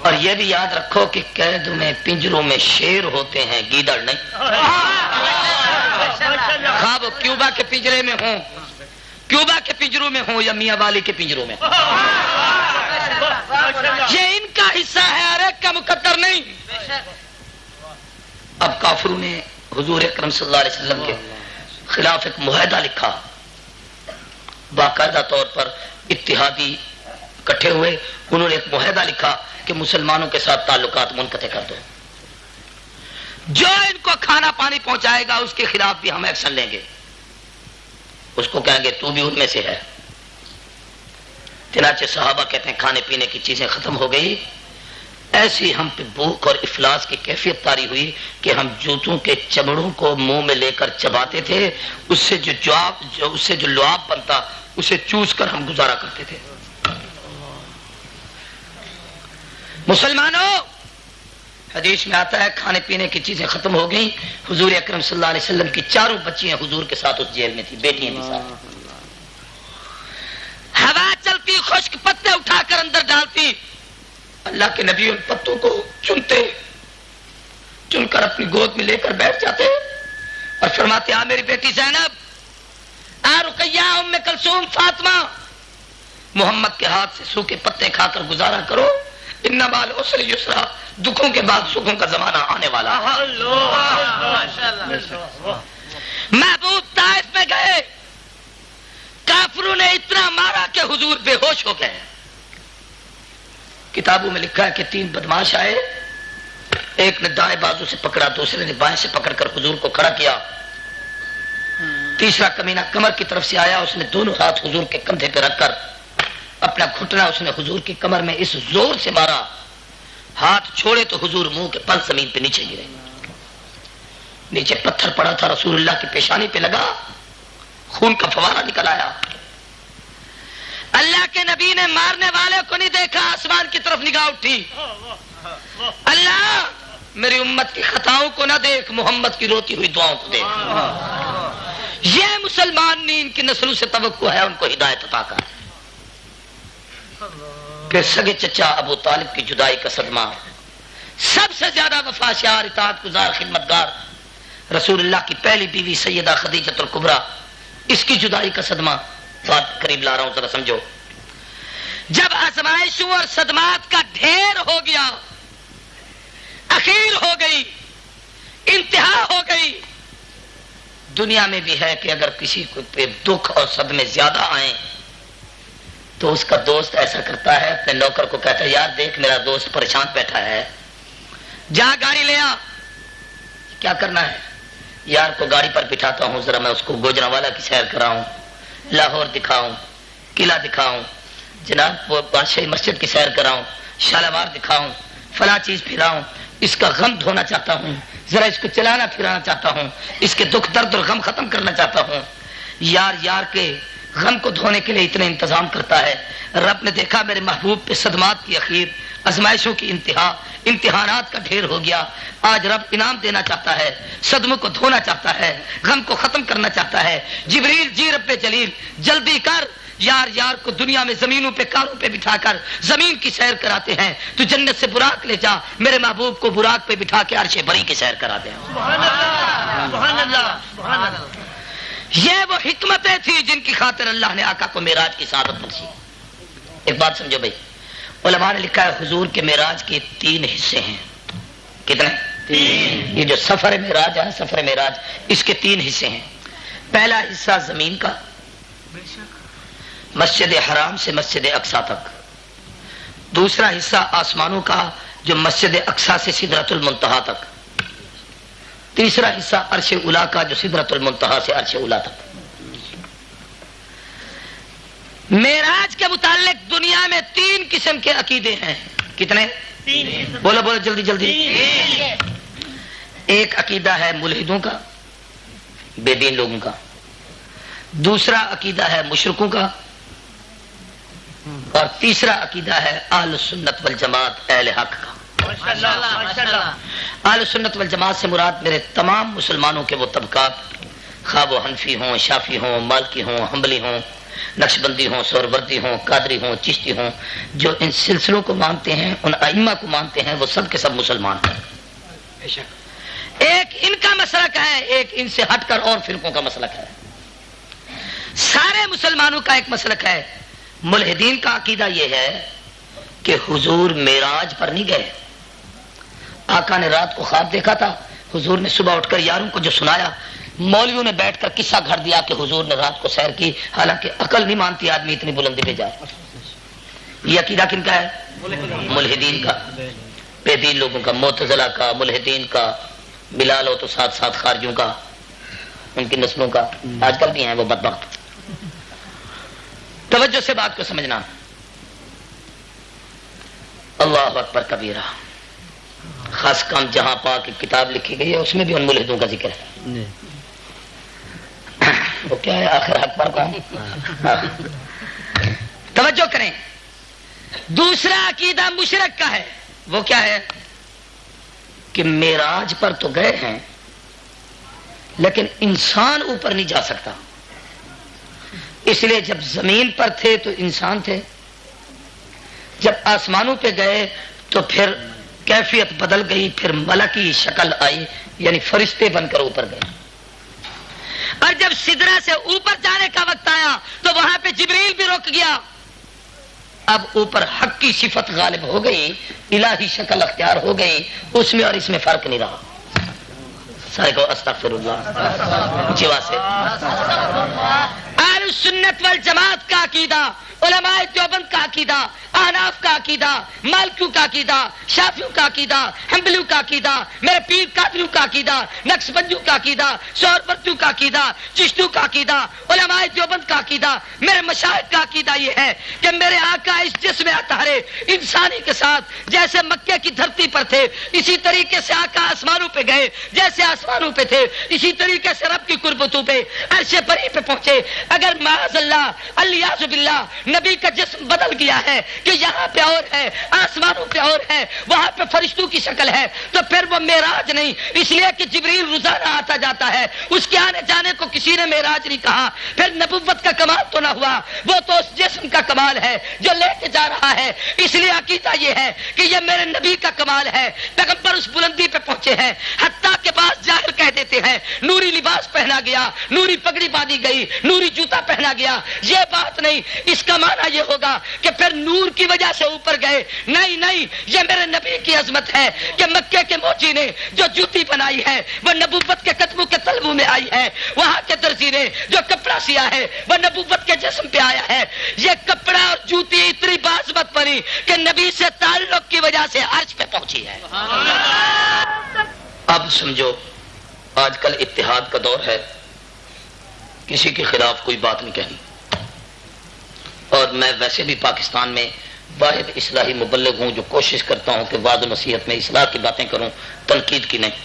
اور یہ بھی یاد رکھو کہ قید میں پنجروں میں شیر ہوتے ہیں، گیدڑ نہیں. خواب کیوبا کے پنجرے میں ہوں، کیوبا کے پنجروں میں ہوں یا میاں والی کے پنجروں میں، یہ ان کا حصہ ہے، ہر ایک کا مقدر نہیں. اب کافروں نے حضور اکرم صلی اللہ علیہ وسلم کے خلاف ایک معاہدہ لکھا. باقاعدہ طور پر اتحادی اکٹھے ہوئے، انہوں نے ایک معاہدہ لکھا کہ مسلمانوں کے ساتھ تعلقات منقطع کر دو. جو ان کو کھانا پانی پہنچائے گا اس کے خلاف بھی ہم ایکشن لیں گے. اس کو کہیں گے تو بھی ان میں سے ہے. چنانچہ صحابہ کہتے ہیں کھانے پینے کی چیزیں ختم ہو گئی. ایسی ہم پہ بھوک اور افلاس کی کیفیت طاری ہوئی کہ ہم جوتوں کے چمڑوں کو منہ میں لے کر چباتے تھے. اس سے جو لعاب بنتا اسے چوس کر ہم گزارا کرتے تھے. مسلمانوں، حدیث میں آتا ہے کھانے پینے کی چیزیں ختم ہو گئیں. حضور اکرم صلی اللہ علیہ وسلم کی چاروں بچیاں حضور کے ساتھ اس جیل میں تھی، بیٹیاں بھی ساتھ. ہوا چلتی، خشک پتے اٹھا کر اندر ڈالتی. اللہ کے نبی ان پتوں کو چنتے، چن کر اپنی گود میں لے کر بیٹھ جاتے اور فرماتے آ میری بیٹی زینب، آ رقیہ، ام کلثوم، فاطمہ، محمد کے ہاتھ سے سوکھے پتے کھا کر گزارا کرو. ان العسر یسرا، دکھوں کے بعد سکھوں کا زمانہ آنے والا ہے. محبوب طائف میں گئے، کافروں نے اتنا مارا کہ حضور بے ہوش ہو گئے. کتابوں میں لکھا ہے کہ 3 بدماش آئے، ایک نے دائیں بازو سے پکڑا، دوسرے نے بائیں سے پکڑ کر حضور کو کھڑا کیا، تیسرا کمینہ کمر کی طرف سے آیا، اس نے دونوں ہاتھ حضور کے کندھے پہ رکھ کر اپنا گھٹنا اس نے حضور کی کمر میں اس زور سے مارا، ہاتھ چھوڑے تو حضور منہ کے پل زمین پہ نیچے گرے. نیچے پتھر پڑا تھا، رسول اللہ کی پیشانی پہ لگا، خون کا فوارہ نکل آیا. اللہ کے نبی نے مارنے والے کو نہیں دیکھا، آسمان کی طرف نگاہ اٹھی. اللہ میری امت کی خطاؤں کو نہ دیکھ، محمد کی روتی ہوئی دعاؤں کو دیکھ. یہ مسلمان نہیں، ان کی نسلوں سے توقع ہے ان کو ہدایت عطا کر. پھر سگے چچا ابو طالب کی جدائی کا صدمہ، سب سے زیادہ وفاشار، اطاعت گزار، خدمتگار رسول اللہ کی پہلی بیوی سیدہ خدیجہ الکبریٰ، اس کی جدائی کا صدمہ. بات قریب لا رہا ہوں ذرا سمجھو. جب آزمائشوں اور صدمات کا ڈھیر ہو گیا، اخیر ہو گئی، انتہا ہو گئی. دنیا میں بھی ہے کہ اگر کسی کو پہ دکھ اور صدمے زیادہ آئیں تو اس کا دوست ایسا کرتا ہے، اپنے نوکر کو کہتا ہے یار دیکھ میرا دوست پریشان بیٹھا ہے، جا گاڑی لے آ. کیا کرنا ہے؟ یار کو گاڑی پر بٹھاتا ہوں، ذرا میں اس کو گوجرانوالا کی سیر کراؤں، لاہور دکھاؤں، قلعہ دکھاؤں، جناب بادشاہی مسجد کی سیر کراؤں، شالمار دکھاؤں، فلاں چیز پھراؤں. اس کا غم دھونا چاہتا ہوں، ذرا اس کو چلانا پھرانا چاہتا ہوں، اس کے دکھ درد اور غم ختم کرنا چاہتا ہوں. یار کے غم کو دھونے کے لیے اتنے انتظام کرتا ہے. رب نے دیکھا میرے محبوب پہ صدمات کی اخیر، ازمائشوں کی انتہا، امتحانات کا ڈھیر ہو گیا. آج رب انعام دینا چاہتا ہے، صدموں کو دھونا چاہتا ہے، غم کو ختم کرنا چاہتا ہے. جبریل جی رب جلیل جلدی کر، یار کو دنیا میں زمینوں پہ کاروں پہ بٹھا کر زمین کی سیر کراتے ہیں، تو جنت سے براق لے جا، میرے محبوب کو براق پہ بٹھا کے عرش بری کی سیر کراتے ہیں. سبحان اللہ، سبحان اللہ، سبحان اللہ. یہ وہ حکمتیں تھیں جن کی خاطر اللہ نے آقا کو معراج کی سعادت بخشی. ایک بات سمجھو بھائی، علماء نے لکھا ہے حضور کے معراج کے 3 حصے ہیں. کتنے؟ 3. یہ جو سفر معراج ہے، سفر معراج، اس کے 3 حصے ہیں. پہلا حصہ زمین کا، مسجد حرام سے مسجد اقصی تک. دوسرا حصہ آسمانوں کا، جو مسجد اقصی سے سدرۃ المنتہا تک. تیسرا حصہ عرش اولی کا، جو سدرۃ المنتہا سے عرش اولی تک. معراج کے متعلق دنیا میں 3 قسم کے عقیدے ہیں. کتنے؟ 3. بولو بولو جلدی جلدی. ایک عقیدہ ہے ملحدوں کا، بے دین لوگوں کا. دوسرا عقیدہ ہے مشرکوں کا، اور تیسرا عقیدہ ہے اہل سنت والجماعت اہل حق کا. اہل سنت والجماعت سے مراد میرے تمام مسلمانوں کے وہ طبقات، خواہ وہ حنفی ہوں، شافی ہوں، مالکی ہوں، حنبلی ہوں، نقشبندی ہوں، سہروردی ہوں، قادری ہوں، چشتی ہوں، جو ان سلسلوں کو مانتے ہیں، ان ائمہ کو مانتے ہیں، وہ سب کے سب مسلمان ہیں. ایک ان کا مسلک ہے، ایک ان سے ہٹ کر اور فرقوں کا مسلک ہے. سارے مسلمانوں کا ایک مسلک ہے. ملحدین کا عقیدہ یہ ہے کہ حضور معراج پر نہیں گئے. آقا نے رات کو خواب دیکھا تھا، حضور نے صبح اٹھ کر یاروں کو جو سنایا، مولویوں نے بیٹھ کر قصہ گھڑ دیا کہ حضور نے رات کو سیر کی، حالانکہ عقل نہیں مانتی آدمی اتنی بلندی پہ جائے. یہ عقیدہ کن کا ہے؟ ملحدین کا، بے دین لوگوں کا، معتزلہ کا، ملحدین کا، بلال ہو تو ساتھ ساتھ خارجوں کا، ان کی نسلوں کا. آج کل بھی ہیں وہ بدبخت. توجہ سے بات کو سمجھنا. اللہ اکبر کبیرہ. خاص کام جہاں پاک کی کتاب لکھی گئی ہے اس میں بھی ان ملحدوں کا ذکر ہے. وہ کیا ہے آخر حق پر کا. توجہ کریں. دوسرا عقیدہ مشرک کا ہے. وہ کیا ہے؟ کہ معراج پر تو گئے ہیں لیکن انسان اوپر نہیں جا سکتا. اس لیے جب زمین پر تھے تو انسان تھے، جب آسمانوں پہ گئے تو پھر کیفیت بدل گئی، پھر ملکی شکل آئی، یعنی فرشتے بن کر اوپر گئے. اور جب سدرہ سے اوپر جانے کا وقت آیا تو وہاں پہ جبریل بھی رک گیا. اب اوپر حق کی صفت غالب ہو گئی، الہی شکل اختیار ہو گئی. اس میں اور اس میں فرق نہیں رہا. سارے کو استغفر اللہ. جوا سے اہل سنت والجماعت کا عقیدہ، علماء دیوبند کا عقیدہ، احناف کا عقیدہ، مالکیوں کا عقیدہ، شافیوں کا عقیدہ، حنبلیوں کا عقیدہ، میرے پیر قادریوں کا عقیدہ، نقشبندیوں کا عقیدہ، سہروردیوں کا عقیدہ، چشتیوں کا عقیدہ، علماء دیوبند کا عقیدہ، میرے مشائخ کا عقیدہ یہ ہے کہ میرے آقا اس جسم اطہر انسانی کے ساتھ جیسے مکے کی دھرتی پر تھے اسی طریقے سے آقا آسمانوں پہ گئے، جیسے آسمانوں پہ تھے اسی طریقے سے رب کی قربتوں پہ عرش بری پہ پہنچے. اگر معاذ اللہ الیاذ باللہ نبی کا جسم بدل گیا ہے کہ یہاں پہ اور ہے، آسمانوں پہ اور ہے، وہاں پہ فرشتوں کی شکل ہے، تو پھر وہ معراج نہیں. اس لیے کہ جبریل روزانہ آتا جاتا ہے، اس کے آنے جانے کو کسی نے معراج نہیں کہا. پھر نبوت کا کمال تو نہ ہوا، وہ تو اس جسم کا کمال ہے جو لے کے جا رہا ہے. اس لیے عقیدہ یہ ہے کہ یہ میرے نبی کا کمال ہے. پیغمبر اس بلندی پہ پہنچے ہیں، حتیٰ کے بعد ظاہر کہہ دیتے ہیں نوری لباس پہنا گیا، نوری پگڑی باندھی گئی، نوری جوتا پہنا گیا. یہ بات نہیں. اس کا معنی یہ ہوگا کہ پھر نور کی وجہ سے اوپر گئے. نہیں نہیں، یہ میرے نبی کی عظمت ہے کہ مکے کے موچی نے جو جوتی بنائی ہے وہ نبوت کے قدموں کے تلووں میں آئی ہے. وہاں کے درزی نے جو کپڑا سیا ہے وہ نبوت کے جسم پہ آیا ہے. یہ کپڑا اور جوتی اتنی باعظمت بنی کہ نبی سے تعلق کی وجہ سے عرش پہ پہنچی ہے. اب سمجھو، آج کل اتحاد کا دور ہے، کسی کے خلاف کوئی بات نہیں کہنی. اور میں ویسے بھی پاکستان میں واحد اصلاحی مبلغ ہوں جو کوشش کرتا ہوں کہ وعظ و نصیحت میں اصلاح کی باتیں کروں، تنقید کی نہیں.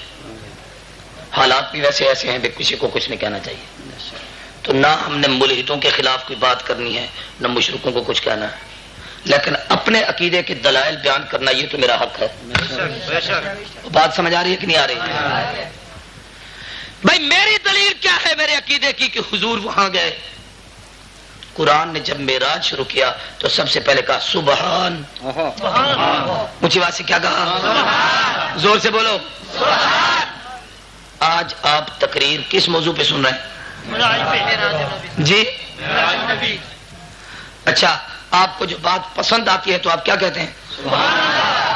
حالات بھی ویسے ایسے ہیں کہ کسی کو کچھ نہیں کہنا چاہیے. تو نہ ہم نے ملحدوں کے خلاف کوئی بات کرنی ہے، نہ مشرکوں کو کچھ کہنا ہے، لیکن اپنے عقیدے کے دلائل بیان کرنا یہ تو میرا حق ہے. بات سمجھ آ رہی ہے کہ نہیں آ رہی؟ بھائی میری دلیل کیا ہے میرے عقیدے کی کہ حضور وہاں گئے؟ قرآن نے جب معراج شروع کیا تو سب سے پہلے کہا سبحان. اونچی آواز سے کیا کہا؟ زور سے بولو. آج آپ تقریر کس موضوع پہ سن رہے ہیں؟ جی اچھا، آپ کو جو بات پسند آتی ہے تو آپ کیا کہتے ہیں؟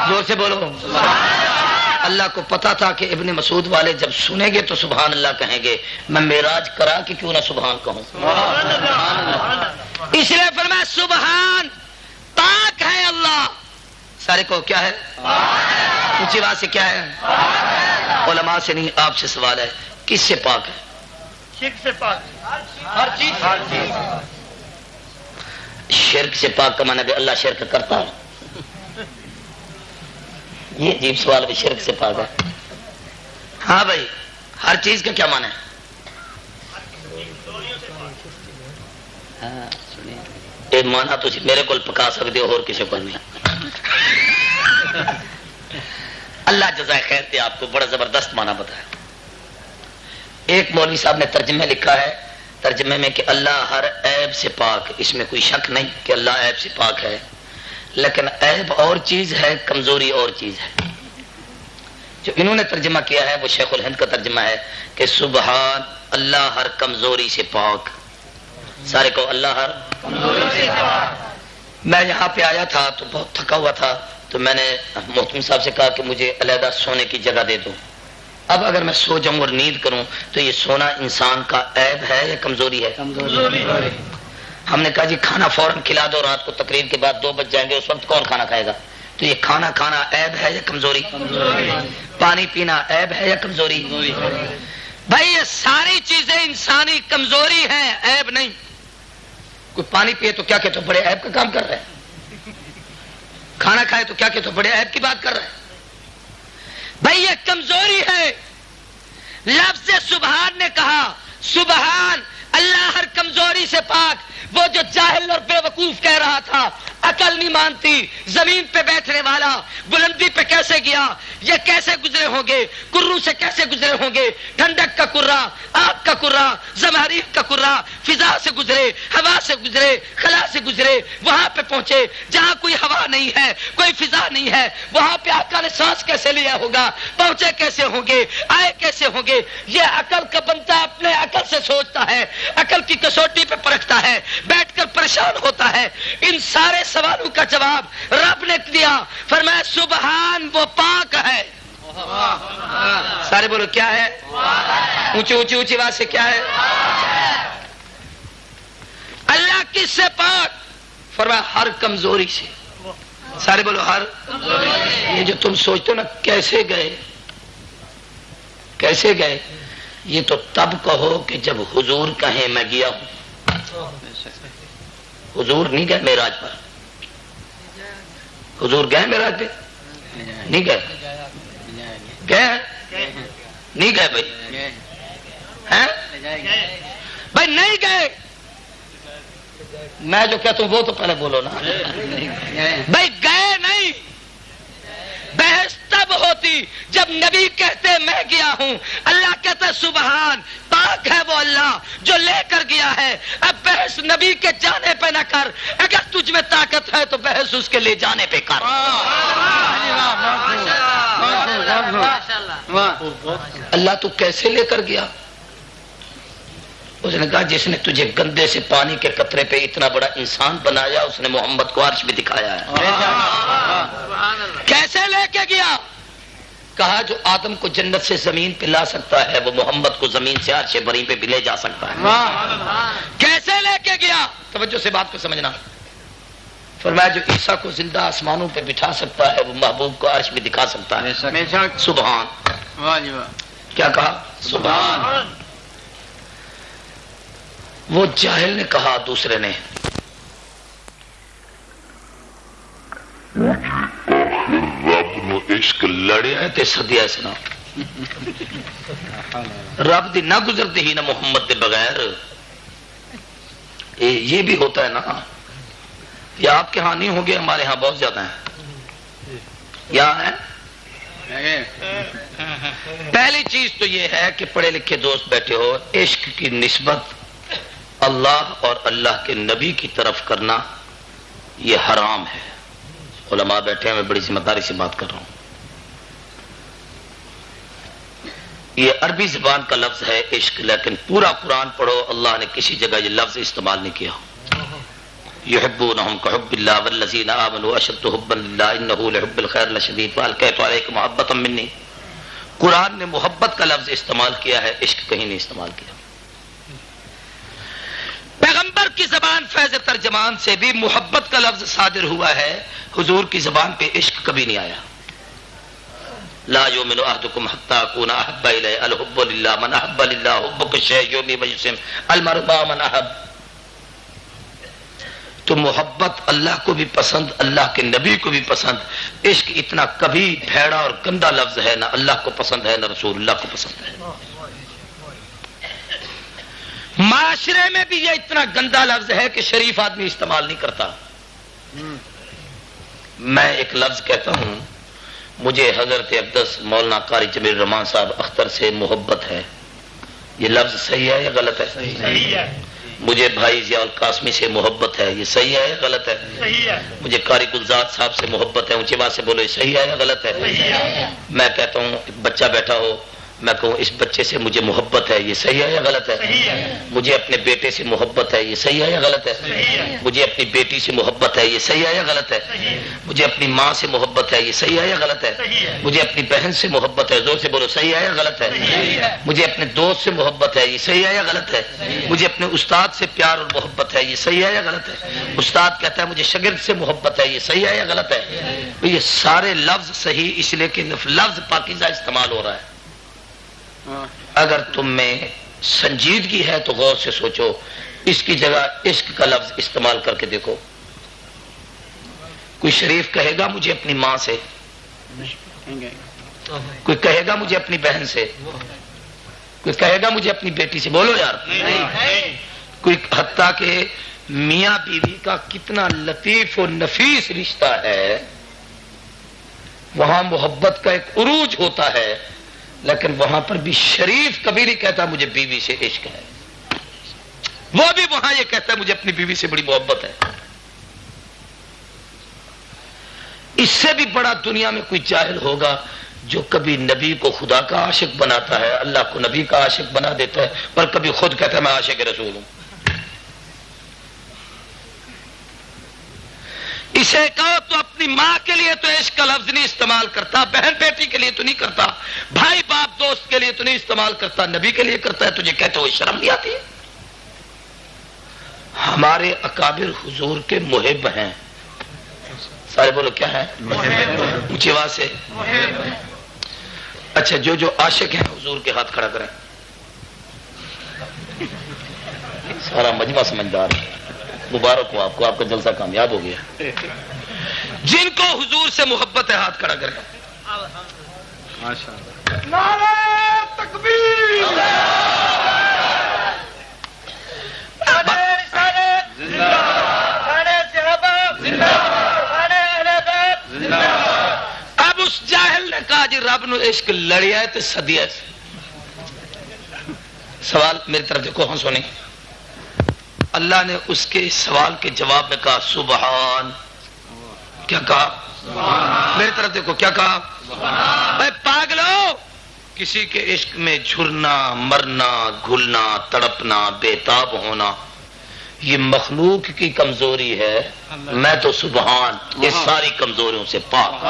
زور سے بولو. اللہ کو پتا تھا کہ ابن مسعود والے جب سنیں گے تو سبحان اللہ کہیں گے، میں معراج کرا کہ کیوں نہ سبحان کہوں. اس لیے فرمایا سبحان، پاک ہے اللہ. سارے کو کیا ہے؟ اونچی بات سے کیا ہے؟ علماء سے نہیں، آپ سے سوال ہے، کس سے پاک ہے؟ شرک سے پاک، ہر چیز. شرک سے پاک کا معنی بھی اللہ شرک کرتا ہے؟ یہ عجیب سوال بھی، شرک سے پاک ہے؟ ہاں بھائی، ہر چیز کا کیا معنی ہے؟ یہ مانا تو میرے کو پکا سکتے ہو اور کسی کو نہیں۔ اللہ جزائے خیر دے آپ کو، بڑا زبردست مانا بتایا۔ ایک مولوی صاحب نے ترجمے لکھا ہے، ترجمے میں کہ اللہ ہر عیب سے پاک، اس میں کوئی شک نہیں کہ اللہ عیب سے پاک ہے، لیکن عیب اور چیز ہے، کمزوری اور چیز ہے۔ جو انہوں نے ترجمہ کیا ہے وہ شیخ الہند کا ترجمہ ہے کہ سبحان اللہ ہر کمزوری سے پاک۔ سارے کو اللہ ہر کمزوری سے پاک۔ میں یہاں پہ آیا تھا تو بہت تھکا ہوا تھا، تو میں نے محترم صاحب سے کہا کہ مجھے علیحدہ سونے کی جگہ دے دو۔ اب اگر میں سو جاؤں اور نیند کروں تو یہ سونا انسان کا عیب ہے یا کمزوری ہے؟ کمزوری۔ ہم نے کہا جی کھانا فوراً کھلا دو، رات کو تقریر کے بعد 2 بج جائیں گے، اس وقت کون کھانا کھائے گا؟ تو یہ کھانا کھانا عیب ہے یا کمزوری؟ پانی پینا عیب ہے یا کمزوری؟ بھائی یہ ساری چیزیں انسانی کمزوری ہیں، عیب نہیں۔ کوئی پانی پیے تو کیا کہ تو بڑے عیب کا کام کر رہے ہیں، کھانا کھائے تو کیا کہ تو بڑے عیب کی بات کر رہے ہیں۔ بھائی یہ کمزوری ہے۔ لفظ سبحان نے کہا سبحان اللہ ہر کمزوری سے پاک۔ وہ جو جاہل اور بے وقوف کہہ رہا تھا عقل نہیں مانتی، زمین پہ بیٹھنے والا بلندی پہ کیسے گیا، یہ کیسے گزرے ہوں گے، کروں سے کیسے گزرے ہوں گے، ٹھنڈک کا کرا، آگ کا کرا، زمہریر کا کرا، فضا سے گزرے، ہوا سے گزرے، خلا سے گزرے، وہاں پہ پہنچے جہاں کوئی ہوا نہیں ہے، کوئی فضا نہیں ہے، وہاں پہ آقا نے سانس کیسے لیا ہوگا، پہنچے کیسے ہوں گے، آئے کیسے ہوں گے۔ یہ عقل کا بندہ اپنے عقل سے سوچتا ہے، عقل کی کسوٹی پہ پرکھتا ہے، بیٹھ کر پریشان ہوتا ہے۔ ان سارے سوالوں کا جواب رب نے دیا، فرمایا سبحان وہ پاک ہے۔ سارے بولو کیا ہے؟ اونچی اونچی اونچی آواز سے کیا ہے؟ اللہ کس سے پاک؟ فرمایا ہر کمزوری سے۔ سارے بولو ہر۔ یہ جو تم سوچتے ہو نا کیسے گئے کیسے گئے، یہ تو تب کہو کہ جب حضور کہیں میں گیا ہوں۔ حضور نہیں گئے معراج پر، حضور گئے معراج پہ؟ نہیں گئے؟ گئے نہیں گئے بھائی؟ بھائی نہیں گئے۔ میں جو کہتا ہوں وہ تو پہلے بولو نا۔ بھائی گئے نہیں، بحث تب ہوتی جب نبی کہتے میں گیا ہوں، اللہ کہتا سبحان پاک ہے وہ اللہ جو لے کر گیا ہے۔ اب بحث نبی کے جانے پہ نہ کر، اگر تجھ میں طاقت ہے تو بحث اس کے لے جانے پہ کر۔ اللہ تو کیسے لے کر گیا؟ اس نے کہا جس نے تجھے گندے سے پانی کے قطرے پہ اتنا بڑا انسان بنایا، اس نے محمد کو عرش بھی دکھایا ہے۔ کیسے لے کے گیا؟ کہا جو آدم کو جنت سے زمین پہ لا سکتا ہے وہ محمد کو زمین سے عرش بری پہ بھی لے جا سکتا ہے۔ کیسے لے کے گیا؟ توجہ سے بات کو سمجھنا۔ فرمایا جو عیسیٰ کو زندہ آسمانوں پہ بٹھا سکتا ہے وہ محبوب کو عرش بھی دکھا سکتا ہے۔ سبحان۔ کیا کہا؟ سبحان۔ وہ جاہل نے کہا دوسرے نے رب نو عشق لڑیا تے سدیا اس نا رب دی نہ گزرتی ہی نہ محمد دے بغیر۔ یہ بھی ہوتا ہے نا، یا آپ کے ہاں نہیں ہوں گے، ہمارے ہاں بہت زیادہ ہیں۔ یا ہے پہلی چیز تو یہ ہے کہ پڑھے لکھے دوست بیٹھے ہو، عشق کی نسبت اللہ اور اللہ کے نبی کی طرف کرنا یہ حرام ہے۔ علماء بیٹھے ہیں، میں بڑی ذمہ داری سے بات کر رہا ہوں۔ یہ عربی زبان کا لفظ ہے عشق، لیکن پورا قرآن پڑھو اللہ نے کسی جگہ یہ لفظ استعمال نہیں کیا۔ یحبونہم کحب اللہ والذین آمنوا اشد حبا للہ انہ لحب الخیر لشدید والقیت علیک محبتا منی۔ قرآن نے محبت کا لفظ استعمال کیا ہے، عشق کہیں نہیں استعمال کیا۔ پیغمبر کی زبان فیض ترجمان سے بھی محبت کا لفظ صادر ہوا ہے، حضور کی زبان پہ عشق کبھی نہیں آیا۔ لا یؤمن احدکم حتی اکون احب الیہ الحب للہ من احب للہ حبک الشیء یومی ویسم المرء مع من احب۔ تو محبت اللہ کو بھی پسند، اللہ کے نبی کو بھی پسند۔ عشق اتنا کبھی بھیڑا اور گندا لفظ ہے، نہ اللہ کو پسند ہے نہ رسول اللہ کو پسند ہے۔ معاشرے میں بھی یہ اتنا گندا لفظ ہے کہ شریف آدمی استعمال نہیں کرتا۔ میں ایک لفظ کہتا ہوں، مجھے حضرت اقدس مولانا قاری جمیل الرحمان صاحب اختر سے محبت ہے، یہ لفظ صحیح ہے یا غلط ہے؟ صحیح ہے۔ مجھے بھائی ضیاء القاسمی سے محبت ہے، یہ صحیح ہے یا غلط ہے؟ صحیح ہے۔ مجھے قاری گلزاد صاحب سے محبت ہے، اونچی بات سے بولو، یہ صحیح ہے یا غلط ہے؟ صحیح ہے۔ میں کہتا ہوں ایک بچہ بیٹھا ہو، میں کہوں اس بچے سے مجھے محبت ہے، یہ صحیح ہے یا غلط ہے؟ صحیح ہے۔ مجھے اپنے بیٹے سے محبت ہے، یہ صحیح ہے یا غلط ہے؟ صحیح ہے۔ مجھے اپنی بیٹی سے محبت ہے، یہ صحیح ہے یا غلط ہے؟ صحیح ہے۔ مجھے اپنی ماں سے محبت ہے، یہ صحیح ہے یا غلط ہے؟ صحیح ہے۔ مجھے اپنی بہن سے محبت ہے، زور سے بولو، صحیح ہے یا غلط ہے؟ صحیح ہے۔ مجھے اپنے دوست سے محبت ہے، یہ صحیح ہے یا غلط ہے؟ مجھے اپنے استاد سے پیار اور محبت ہے، یہ صحیح ہے یا غلط ہے؟ استاد کہتا ہے مجھے شاگرد سے محبت ہے، یہ صحیح ہے یا غلط ہے؟ یہ سارے لفظ صحیح، اس لیے کہ لفظ پاکیزہ استعمال ہو رہا ہے۔ اگر تم میں سنجیدگی ہے تو غور سے سوچو، اس کی جگہ عشق کا لفظ استعمال کر کے دیکھو۔ کوئی شریف کہے گا مجھے اپنی ماں سے، کوئی کہے گا مجھے اپنی بہن سے، کوئی کہے گا مجھے اپنی بیٹی سے، بولو یار، کوئی حتیٰ کہ میاں بیوی کا کتنا لطیف و نفیس رشتہ ہے، وہاں محبت کا ایک عروج ہوتا ہے، لیکن وہاں پر بھی شریف کبھی نہیں کہتا مجھے بیوی سے عشق ہے، وہ بھی وہاں یہ کہتا ہے مجھے اپنی بیوی سے بڑی محبت ہے۔ اس سے بھی بڑا دنیا میں کوئی جاہل ہوگا جو کبھی نبی کو خدا کا عاشق بناتا ہے، اللہ کو نبی کا عاشق بنا دیتا ہے، اور کبھی خود کہتا ہے میں عاشق رسول ہوں۔ اسے کہو تو اپنی ماں کے لیے تو عشق کا لفظ نہیں استعمال کرتا، بہن بیٹی کے لیے تو نہیں کرتا، بھائی باپ دوست کے لیے تو نہیں استعمال کرتا، نبی کے لیے کرتا ہے، تجھے کہتے ہوئے شرم نہیں آتی؟ ہمارے اکابر حضور کے محب ہیں، سارے بولو کیا ہے؟ اونچی آواز سے۔ اچھا جو عاشق ہیں حضور کے ہاتھ کھڑا کریں، سارا مجمع سمجھدار ہے، مبارک ہو آپ کو، آپ کا جلسہ کامیاب ہو گیا۔ جن کو حضور سے محبت ہے ہاتھ کھڑا کریں۔ نعرہ تکبیر، نعرہ رسالت، نعرہ صحابہ، نعرہ اہل بیت۔ اب اس جاہل نے کہا جی رب نو عشق لڑیا ہے تو سدیا ہے۔ سوال میری طرف دیکھو، ہنسو نہیں۔ اللہ نے اس کے سوال کے جواب میں کہا سبحان، کیا کہا؟ میری طرف دیکھو، کیا کہا؟ اے پاگلو، کسی کے عشق میں جھرنا، مرنا، گھلنا، تڑپنا، بےتاب ہونا یہ مخلوق کی کمزوری ہے، میں تو سبحان یہ ساری کمزوریوں سے پاک۔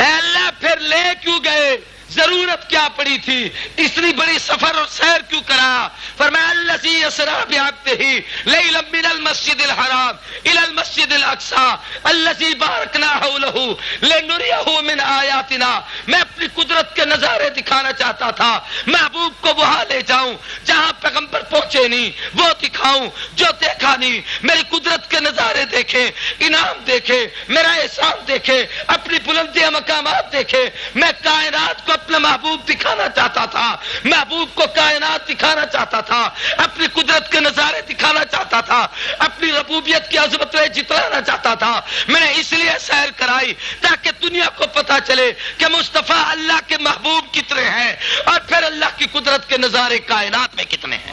اے اللہ پھر لے کیوں گئے؟ ضرورت کیا پڑی تھی؟ اتنی بڑی سفر اور سیر کیوں کرا؟ فرمایا الذی اسری بعبدہ لیلا من المسجد الحرام الی المسجد الاقصی الذی بارکنا حولہ لنریہ من آیاتنا۔ میں اپنی قدرت کے نظارے دکھانا چاہتا تھا، محبوب کو وہاں لے جاؤں جہاں پیغمبر پہنچے نہیں، وہ دکھاؤں جو دیکھا نہیں، میری قدرت کے نظارے دیکھے، انعام دیکھے، میرا احسان دیکھے، اپنی بلندی مقامات دیکھے۔ میں کائنات کو اپنا محبوب دکھانا چاہتا تھا، محبوب کو کائنات دکھانا چاہتا تھا، اپنی قدرت کے نظارے دکھانا چاہتا تھا، اپنی ربوبیت کی عظمت جتلانا چاہتا تھا۔ میں نے اس لیے سیر کرائی تاکہ دنیا کو پتا چلے کہ مصطفیٰ اللہ کے محبوب کتنے ہیں اور پھر اللہ کی قدرت کے نظارے کائنات میں کتنے ہیں۔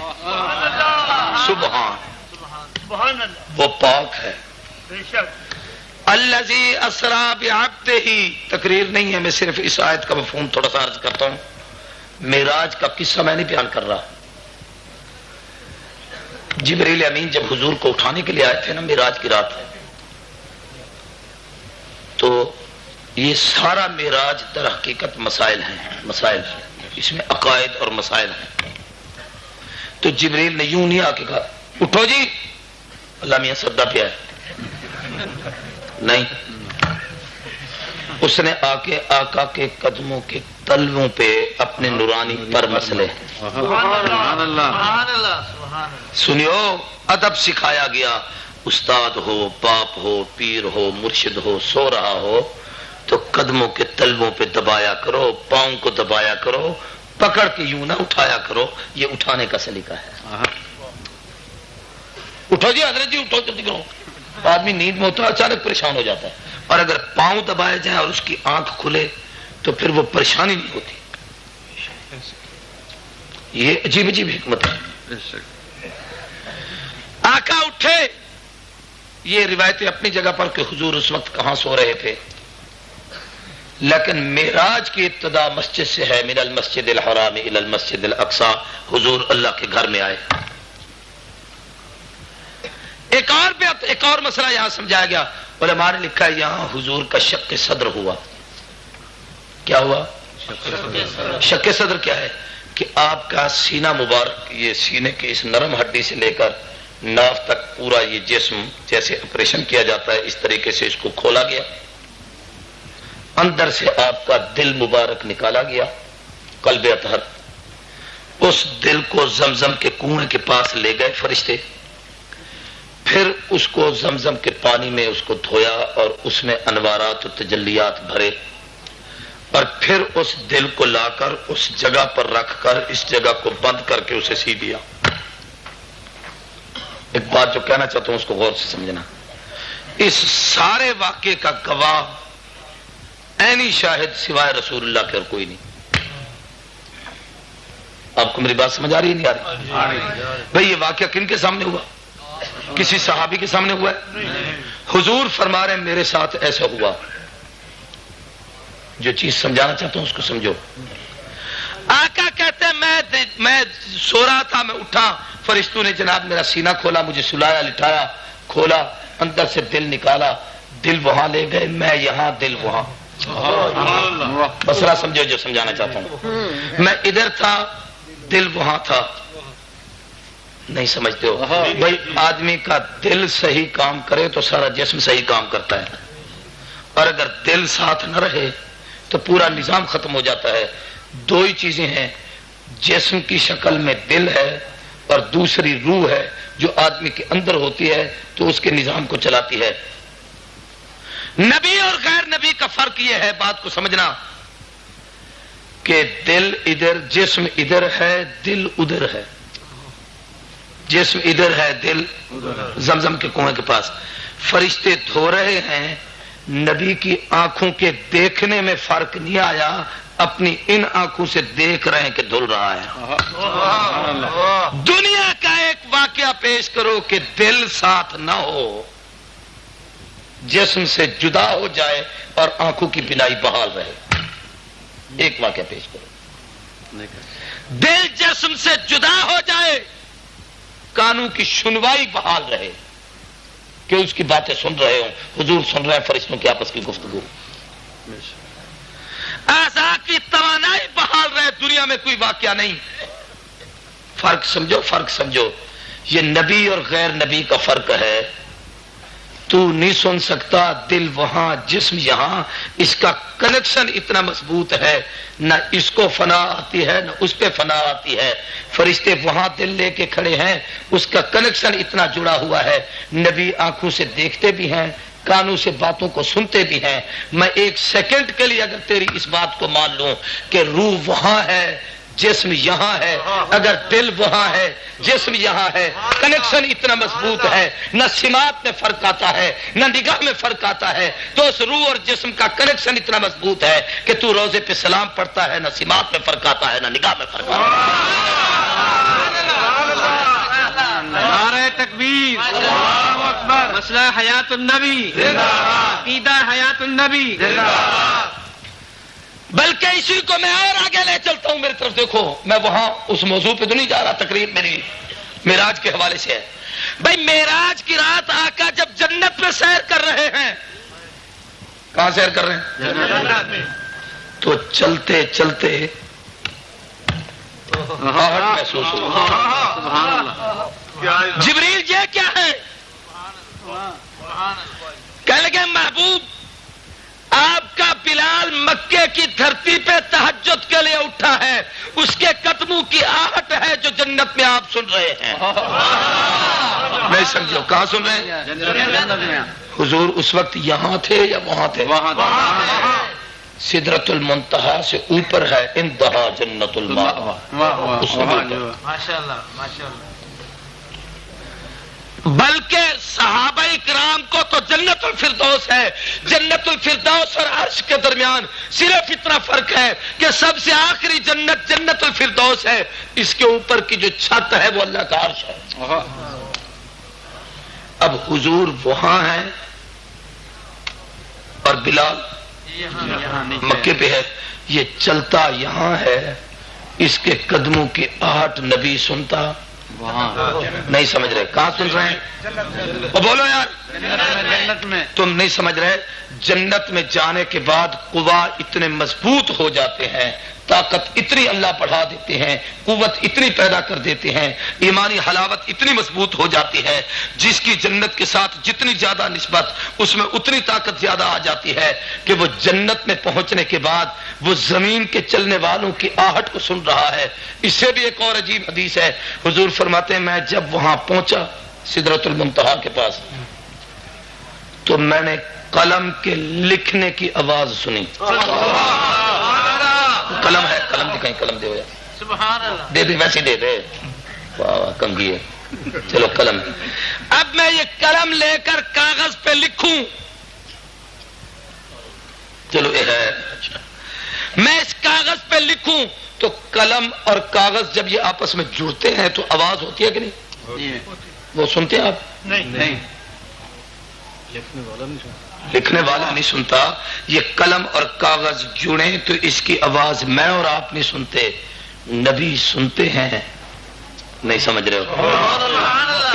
سبحان، سبحان اللہ، وہ پاک ہے۔ بے شک۔ الذی اسری بعبدہ، تقریر نہیں ہے، میں صرف اس آیت کا مفہوم تھوڑا سا عرض کرتا ہوں۔ معراج کا قصہ میں نہیں بیان کر رہا۔ جبریل امین جب حضور کو اٹھانے کے لیے آئے تھے نا معراج کی رات، تو یہ سارا معراج در حقیقت مسائل ہیں، مسائل، اس میں عقائد اور مسائل ہیں۔ تو جبریل نے یوں نہیں آ کے کہا اٹھو جی اللہ میاں سدا پہ ہے، نہیں، اس نے آ کے آقا کے قدموں کے تلووں پہ اپنے نورانی پر مسلے سنیو ادب سکھایا گیا. استاد ہو، باپ ہو، پیر ہو، مرشد ہو، سو رہا ہو تو قدموں کے تلووں پہ دبایا کرو، پاؤں کو دبایا کرو، پکڑ کے یوں نہ اٹھایا کرو. یہ اٹھانے کا سلیقہ ہے. اٹھو جی حضرت جی، اٹھو جلدی کرو. آدمی نیند میں ہوتا ہے اچانک پریشان ہو جاتا ہے، اور اگر پاؤں دبائے جائیں اور اس کی آنکھ کھلے تو پھر وہ پریشانی نہیں ہوتی. یہ عجیب عجیب حکمت ہے. آقا اٹھے. یہ روایتیں اپنی جگہ پر کہ حضور اس وقت کہاں سو رہے تھے، لیکن معراج کی ابتدا مسجد سے ہے. من المسجد الحرام الى المسجد الاقصی. حضور اللہ کے گھر میں آئے. ایک اور مسئلہ یہاں سمجھایا گیا. علماء نے لکھا ہے یہاں حضور کا شق صدر ہوا. کیا ہوا؟ شق صدر کیا ہے؟ کہ آپ کا سینہ مبارک، یہ سینے کی اس نرم ہڈی سے لے کر ناف تک پورا یہ جسم جیسے آپریشن کیا جاتا ہے اس طریقے سے اس کو کھولا گیا. اندر سے آپ کا دل مبارک نکالا گیا، قلب اطہر. اس دل کو زمزم کے کنویں کے پاس لے گئے فرشتے. پھر اس کو زمزم کے پانی میں اس کو دھویا اور اس میں انوارات و تجلیات بھرے، اور پھر اس دل کو لا کر اس جگہ پر رکھ کر اس جگہ کو بند کر کے اسے سی دیا. ایک بات جو کہنا چاہتا ہوں اس کو غور سے سمجھنا. اس سارے واقعے کا گواہ عینی شاہد سوائے رسول اللہ کے اور کوئی نہیں. آپ کو میری بات سمجھ آ رہی ہے نہیں آ رہی؟ بھئی یہ واقعہ کن کے سامنے ہوا؟ کسی صحابی کے سامنے ہوا ہے؟ حضور فرما رہے ہیں میرے ساتھ ایسا ہوا. جو چیز سمجھانا چاہتا ہوں اس کو سمجھو. آقا کہتے ہیں میں سو رہا تھا، میں اٹھا، فرشتوں نے جناب میرا سینہ کھولا، مجھے سلایا، لٹایا، کھولا، اندر سے دل نکالا. دل وہاں لے گئے، میں یہاں، دل وہاں. مسئلہ سمجھو جو سمجھانا چاہتا ہوں. میں ادھر تھا، دل وہاں تھا. نہیں سمجھتے ہو بھائی؟ آدمی کا دل صحیح کام کرے تو سارا جسم صحیح کام کرتا ہے، اور اگر دل ساتھ نہ رہے تو پورا نظام ختم ہو جاتا ہے. دو ہی چیزیں ہیں، جسم کی شکل میں دل ہے اور دوسری روح ہے جو آدمی کے اندر ہوتی ہے تو اس کے نظام کو چلاتی ہے. نبی اور غیر نبی کا فرق یہ ہے، بات کو سمجھنا، کہ دل ادھر، جسم ادھر ہے، دل ادھر ہے. جسم ادھر ہے، دل زمزم کے کنویں کے پاس. فرشتے دھو رہے ہیں. نبی کی آنکھوں کے دیکھنے میں فرق نہیں آیا، اپنی ان آنکھوں سے دیکھ رہے ہیں کہ دھل رہا ہے. دنیا کا ایک واقعہ پیش کرو کہ دل ساتھ نہ ہو، جسم سے جدا ہو جائے اور آنکھوں کی بینائی بحال رہے. ایک واقعہ پیش کرو. دل جسم سے جدا ہو جائے، کانوں کی سنوائی بحال رہے کہ اس کی باتیں سن رہے ہوں، حضور سن رہے ہیں، فرشتوں کی آپس کی گفتگو. اعضاء کی توانائی بحال رہے، دنیا میں کوئی واقعہ نہیں. فرق سمجھو، فرق سمجھو. یہ نبی اور غیر نبی کا فرق ہے. تو نہیں سن سکتا، دل وہاں، جسم یہاں. اس کا کنیکشن اتنا مضبوط ہے، نہ اس کو فنا آتی ہے نہ اس پہ فنا آتی ہے. فرشتے وہاں دل لے کے کھڑے ہیں، اس کا کنیکشن اتنا جڑا ہوا ہے. نبی آنکھوں سے دیکھتے بھی ہیں، کانوں سے باتوں کو سنتے بھی ہیں. میں ایک سیکنڈ کے لیے اگر تیری اس بات کو مان لوں کہ روح وہاں ہے، جسم یہاں ہے، اگر دل وہاں ہے، جسم یہاں ہے، کنیکشن اتنا مضبوط ہے، نہ سماعت میں فرق آتا ہے نہ نگاہ میں فرق آتا ہے، تو اس روح اور جسم کا کنیکشن اتنا مضبوط ہے کہ تو روزے پہ سلام پڑھتا ہے، نہ سماعت میں فرق آتا ہے نہ نگاہ میں فرق آتا ہے. نعرہ تکبیر، اللہ اکبر. مسئلہ حیات النبی، عقیدہ حیات النبی. بلکہ اسی کو میں اور آگے لے چلتا ہوں. میری طرف دیکھو، میں وہاں اس موضوع پہ تو نہیں جا رہا، تقریر میری معراج کے حوالے سے ہے. بھائی معراج کی رات آقا جب جنت میں سیر کر رہے ہیں، کہاں سیر کر رہے ہیں؟ جنت میں. تو چلتے چلتے آہٹ محسوس ہوا. جبریل یہ کیا ہے؟ کہنے لگے محبوب، آپ کا بلال مکے کی دھرتی پہ تہجد کے لیے اٹھا ہے، اس کے قدموں کی آہٹ ہے جو جنت میں آپ سن رہے ہیں. نہیں سمجھو کہاں سن رہے ہیں؟ جنت میں. حضور اس وقت یہاں تھے یا وہاں تھے؟ سدرۃ المنتہا سے اوپر ہے انتہا جنت المأویٰ. بلکہ صحابہ کرام کو تو جنت الفردوس ہے. جنت الفردوس اور عرش کے درمیان صرف اتنا فرق ہے کہ سب سے آخری جنت جنت الفردوس ہے، اس کے اوپر کی جو چھت ہے وہ اللہ کا عرش ہے. اب حضور وہاں ہیں اور بلال مکے پہ ہے، یہ چلتا یہاں ہے، اس کے قدموں کی آہٹ نبی سنتا نہیں. سمجھ رہے کہاں سن رہے ہیں؟ وہ بولو یار، جنت میں. تم نہیں سمجھ رہے. جنت میں جانے کے بعد قوا اتنے مضبوط ہو جاتے ہیں، طاقت اتنی اللہ بڑھا دیتے ہیں، قوت اتنی پیدا کر دیتے ہیں، ایمانی حلاوت اتنی مضبوط ہو جاتی ہے، جس کی جنت کے ساتھ جتنی زیادہ نسبت اس میں اتنی طاقت زیادہ آ جاتی ہے کہ وہ جنت میں پہنچنے کے بعد وہ زمین کے چلنے والوں کی آہٹ کو سن رہا ہے. اس سے بھی ایک اور عجیب حدیث ہے. حضور فرماتے ہیں میں جب وہاں پہنچا سدرۃ المنتہا کے پاس تو میں نے قلم کے لکھنے کی آواز سنی. قلم ہے، قلم دکھائیں، قلم دے دے دے ویسے دے دے. واہ کمگی ہے. چلو قلم. اب میں یہ قلم لے کر کاغذ پہ لکھوں، چلو یہ ہے، میں اس کاغذ پہ لکھوں تو قلم اور کاغذ جب یہ آپس میں جڑتے ہیں تو آواز ہوتی ہے کہ نہیں؟ وہ سنتے ہیں آپ؟ نہیں. لکھنے والا نہیں سنتا. یہ قلم اور کاغذ جڑیں تو اس کی آواز میں اور آپ نہیں سنتے، نبی سنتے ہیں. نہیں سمجھ رہے ہو؟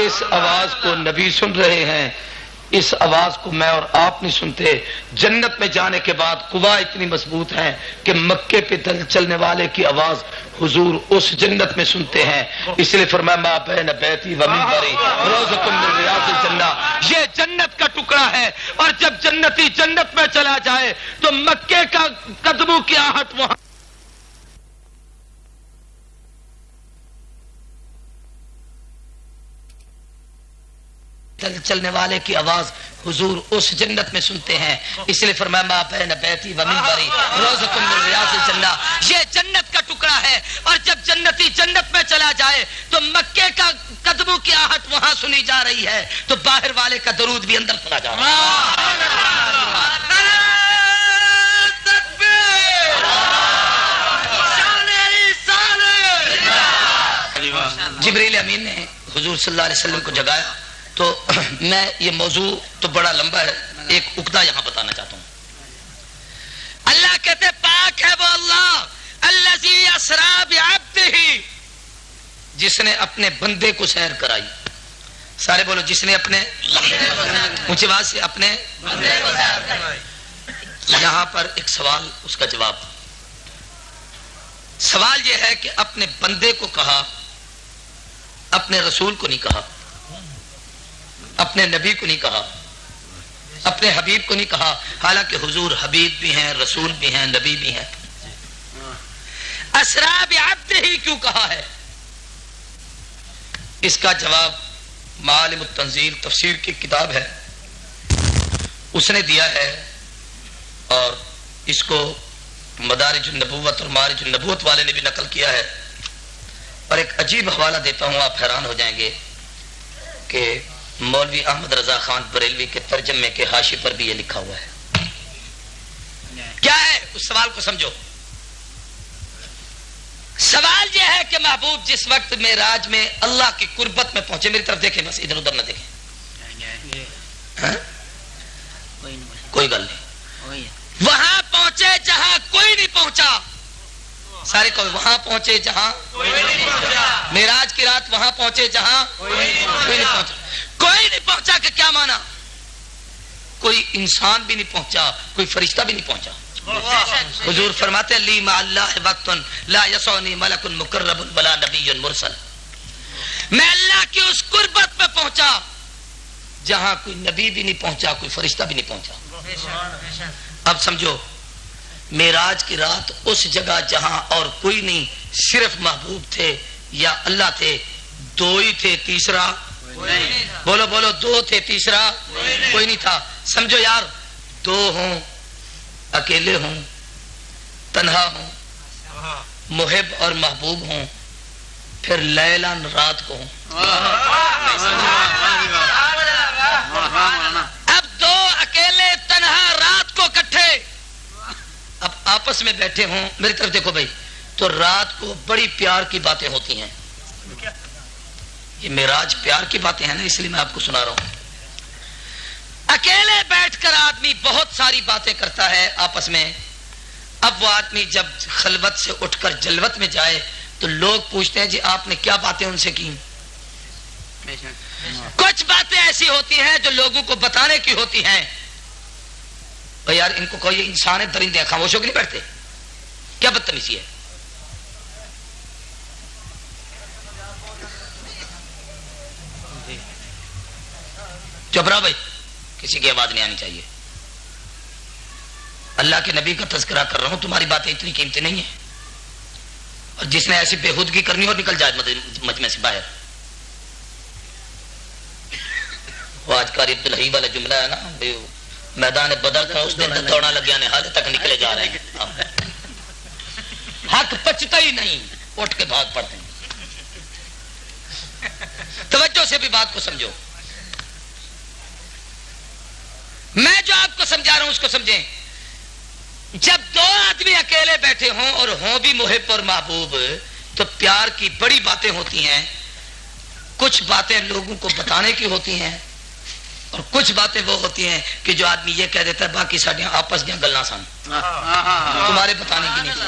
اس آواز کو نبی سن رہے ہیں، اس آواز کو میں اور آپ نہیں سنتے. جنت میں جانے کے بعد قوا اتنی مضبوط ہے کہ مکے پہ دل چلنے والے کی آواز حضور اس جنت میں سنتے ہیں. اس لیے فرمایا ما بین بیتی و منبری روضۃ من ریاض الجنہ، یہ جنت کا ٹکڑا ہے. اور جب جنتی جنت میں چلا جائے تو مکے کا قدموں کی آہٹ وہاں چلنے والے کی آواز حضور اس جنت میں سنتے ہیں. اس لیے فرمایا ما بین بیتی و منبری روضۃ من ریاض الجنہ، یہ جنت کا ٹکڑا ہے. اور جب جنتی جنت میں چلا جائے تو مکے کا قدموں کی آہٹ وہاں سنی جا رہی ہے تو باہر والے کا درود بھی اندر سنا جا رہا ہے. جبریل امین نے حضور صلی اللہ علیہ وسلم کو جگایا تو میں یہ موضوع تو بڑا لمبا ہے، ایک عقدہ یہاں بتانا چاہتا ہوں. اللہ کہتے پاک ہے وہ اللہ الذی اسری بعبدہ، جس نے اپنے بندے کو سیر کرائی. سارے بولو، جس نے اپنے اونچی آواز سے اپنے بندے کو سیر کرائی. یہاں پر ایک سوال، اس کا جواب. سوال یہ ہے کہ اپنے بندے کو کہا، اپنے رسول کو نہیں کہا، اپنے نبی کو نہیں کہا، اپنے حبیب کو نہیں کہا، حالانکہ حضور حبیب بھی ہیں، رسول بھی ہیں، نبی بھی ہیں. اسری بعبدہ ہی کیوں کہا ہے؟ اس کا جواب معالم التنزیل تفسیر کی کتاب ہے، اس نے دیا ہے. اور اس کو مدارج النبوت اور معارج النبوت والے نے بھی نقل کیا ہے. اور ایک عجیب حوالہ دیتا ہوں، آپ حیران ہو جائیں گے کہ مولوی احمد رضا خان بریلوی کے ترجمے کے حاشی پر بھی یہ لکھا ہوا ہے. کیا ہے؟ اس سوال کو سمجھو. سوال یہ ہے کہ محبوب جس وقت معراج میں اللہ کی قربت میں پہنچے، میری طرف دیکھیں، بس ادھر ادھر نہ دیکھیں، کوئی گل نہیں، وہاں پہنچے جہاں کوئی نہیں پہنچا. سارے کو وہاں پہنچے جہاں کوئی نہیں پہنچا. معراج کی رات وہاں پہنچے جہاں کوئی نہیں پہنچا. کوئی نہیں پہنچا کہ کیا مانا؟ کوئی انسان بھی نہیں پہنچا، کوئی فرشتہ بھی نہیں پہنچا. حضور فرماتے ہیں لی مع اللہ وقت لا یسعنی ملک مقرب ولا نبی مرسل. میں اللہ کی اس قربت پہ پہنچا جہاں کوئی نبی بھی نہیں پہنچا، کوئی فرشتہ بھی نہیں پہنچا. اب سمجھو، معراج کی رات اس جگہ جہاں اور کوئی نہیں، صرف محبوب تھے یا اللہ تھے؟ دو ہی تھے، تیسرا بولو بولو، دو تھے، تیسرا کوئی نہیں تھا. سمجھو یار، دو ہوں، اکیلے ہوں، تنہا ہوں، محب اور محبوب ہوں، پھر لیلان رات کو ہوں. اب دو اکیلے تنہا رات کو کٹھے اب آپس میں بیٹھے ہوں، میری طرف دیکھو بھائی، تو رات کو بڑی پیار کی باتیں ہوتی ہیں. یہ معراج پیار کی باتیں ہیں نا، اس لیے میں آپ کو سنا رہا ہوں. اکیلے بیٹھ کر آدمی بہت ساری باتیں کرتا ہے آپس میں. اب وہ آدمی جب خلوت سے اٹھ کر جلوت میں جائے تو لوگ پوچھتے ہیں جی آپ نے کیا باتیں ان سے کی؟ کچھ باتیں ایسی ہوتی ہیں جو لوگوں کو بتانے کی ہوتی ہیں. یار ان کو کوئی انسان ہے، درندے خاموش ہو کے نہیں بیٹھتے، کیا بدتمیزی ہے؟ چپ رہا بھائی، کسی کی آواز نہیں آنی چاہیے. اللہ کے نبی کا تذکرہ کر رہا ہوں، تمہاری باتیں اتنی قیمتی نہیں ہیں. اور جس نے ایسی بےہودگی کرنی ہو نکل جائے مجمع سے باہر. وہ آج قاری عبدالحی والا جملہ ہے نا، میدان بدر تھا اس دن دوڑنا لگیا نے حال تک نکلے جا رہے ہیں. حق پچتا ہی نہیں، اٹھ کے بھاگ پڑتے ہیں. توجہ سے بھی بات کو سمجھو، میں جو آپ کو سمجھا رہا ہوں اس کو سمجھیں. جب دو آدمی اکیلے بیٹھے ہوں اور ہوں بھی محب اور محبوب تو پیار کی بڑی باتیں ہوتی ہیں. کچھ باتیں لوگوں کو بتانے کی ہوتی ہیں اور کچھ باتیں وہ ہوتی ہیں کہ جو آدمی یہ کہہ دیتا ہے باقی ساڈیاں آپس دیاں گلاں سن، تمہارے بتانے کی نہیں تھی.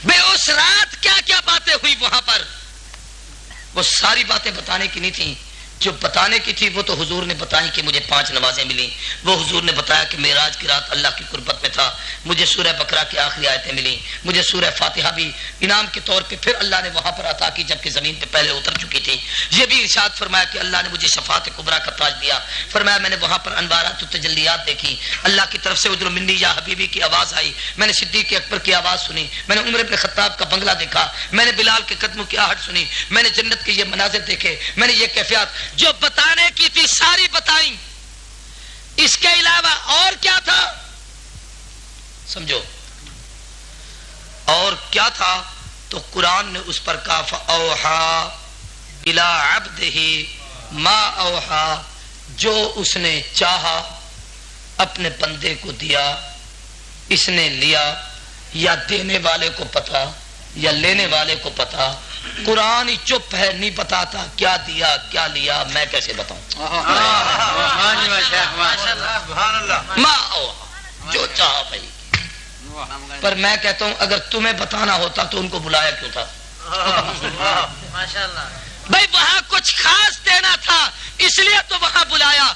بے اس رات کیا کیا باتیں ہوئی وہاں پر، وہ ساری باتیں بتانے کی نہیں تھیں. جو بتانے کی تھی وہ تو حضور نے بتائی کہ مجھے 5 نمازیں ملی. وہ حضور نے بتایا کہ معراج کی رات اللہ کی قربت میں تھا، مجھے سورہ بقرہ کی آخری آیتیں ملی، مجھے سورہ فاتحہ بھی انعام کے طور پہ پھر اللہ نے وہاں پر عطا کی جبکہ زمین پہ پہلے اتر چکی تھی. یہ بھی ارشاد فرمایا کہ اللہ نے مجھے شفاعت کبریٰ کا تاج دیا. فرمایا میں نے وہاں پر انوارات و تجلیات دیکھی، اللہ کی طرف سے ادر منی یا حبیبی کی آواز آئی، میں نے صدیق اکبر کی آواز سنی، میں نے عمر بن خطاب کا بنگلہ دیکھا، میں نے بلال کے قدموں کی آہٹ سنی، میں نے جنت کے یہ مناظر دیکھے، میں نے یہ کیفیات جو بتانے کی تھی ساری بتائیں. اس کے علاوہ اور کیا تھا سمجھو، اور کیا تھا؟ تو قرآن نے اس پر کہا فَأَوْحَا إِلَىٰ عَبْدِهِ مَا أَوْحَا، جو اس نے چاہا اپنے بندے کو دیا. اس نے لیا، یا دینے والے کو پتا یا لینے والے کو پتا. قرآن ہی چپ ہے، نہیں بتاتا کیا دیا کیا لیا، میں کیسے بتاؤں؟ ماں جو چاہا بھائی. پر میں کہتا ہوں اگر تمہیں بتانا ہوتا تو ان کو بلایا کیوں تھا؟ بھائی وہاں کچھ خاص دینا تھا اس لیے تو وہاں بلایا.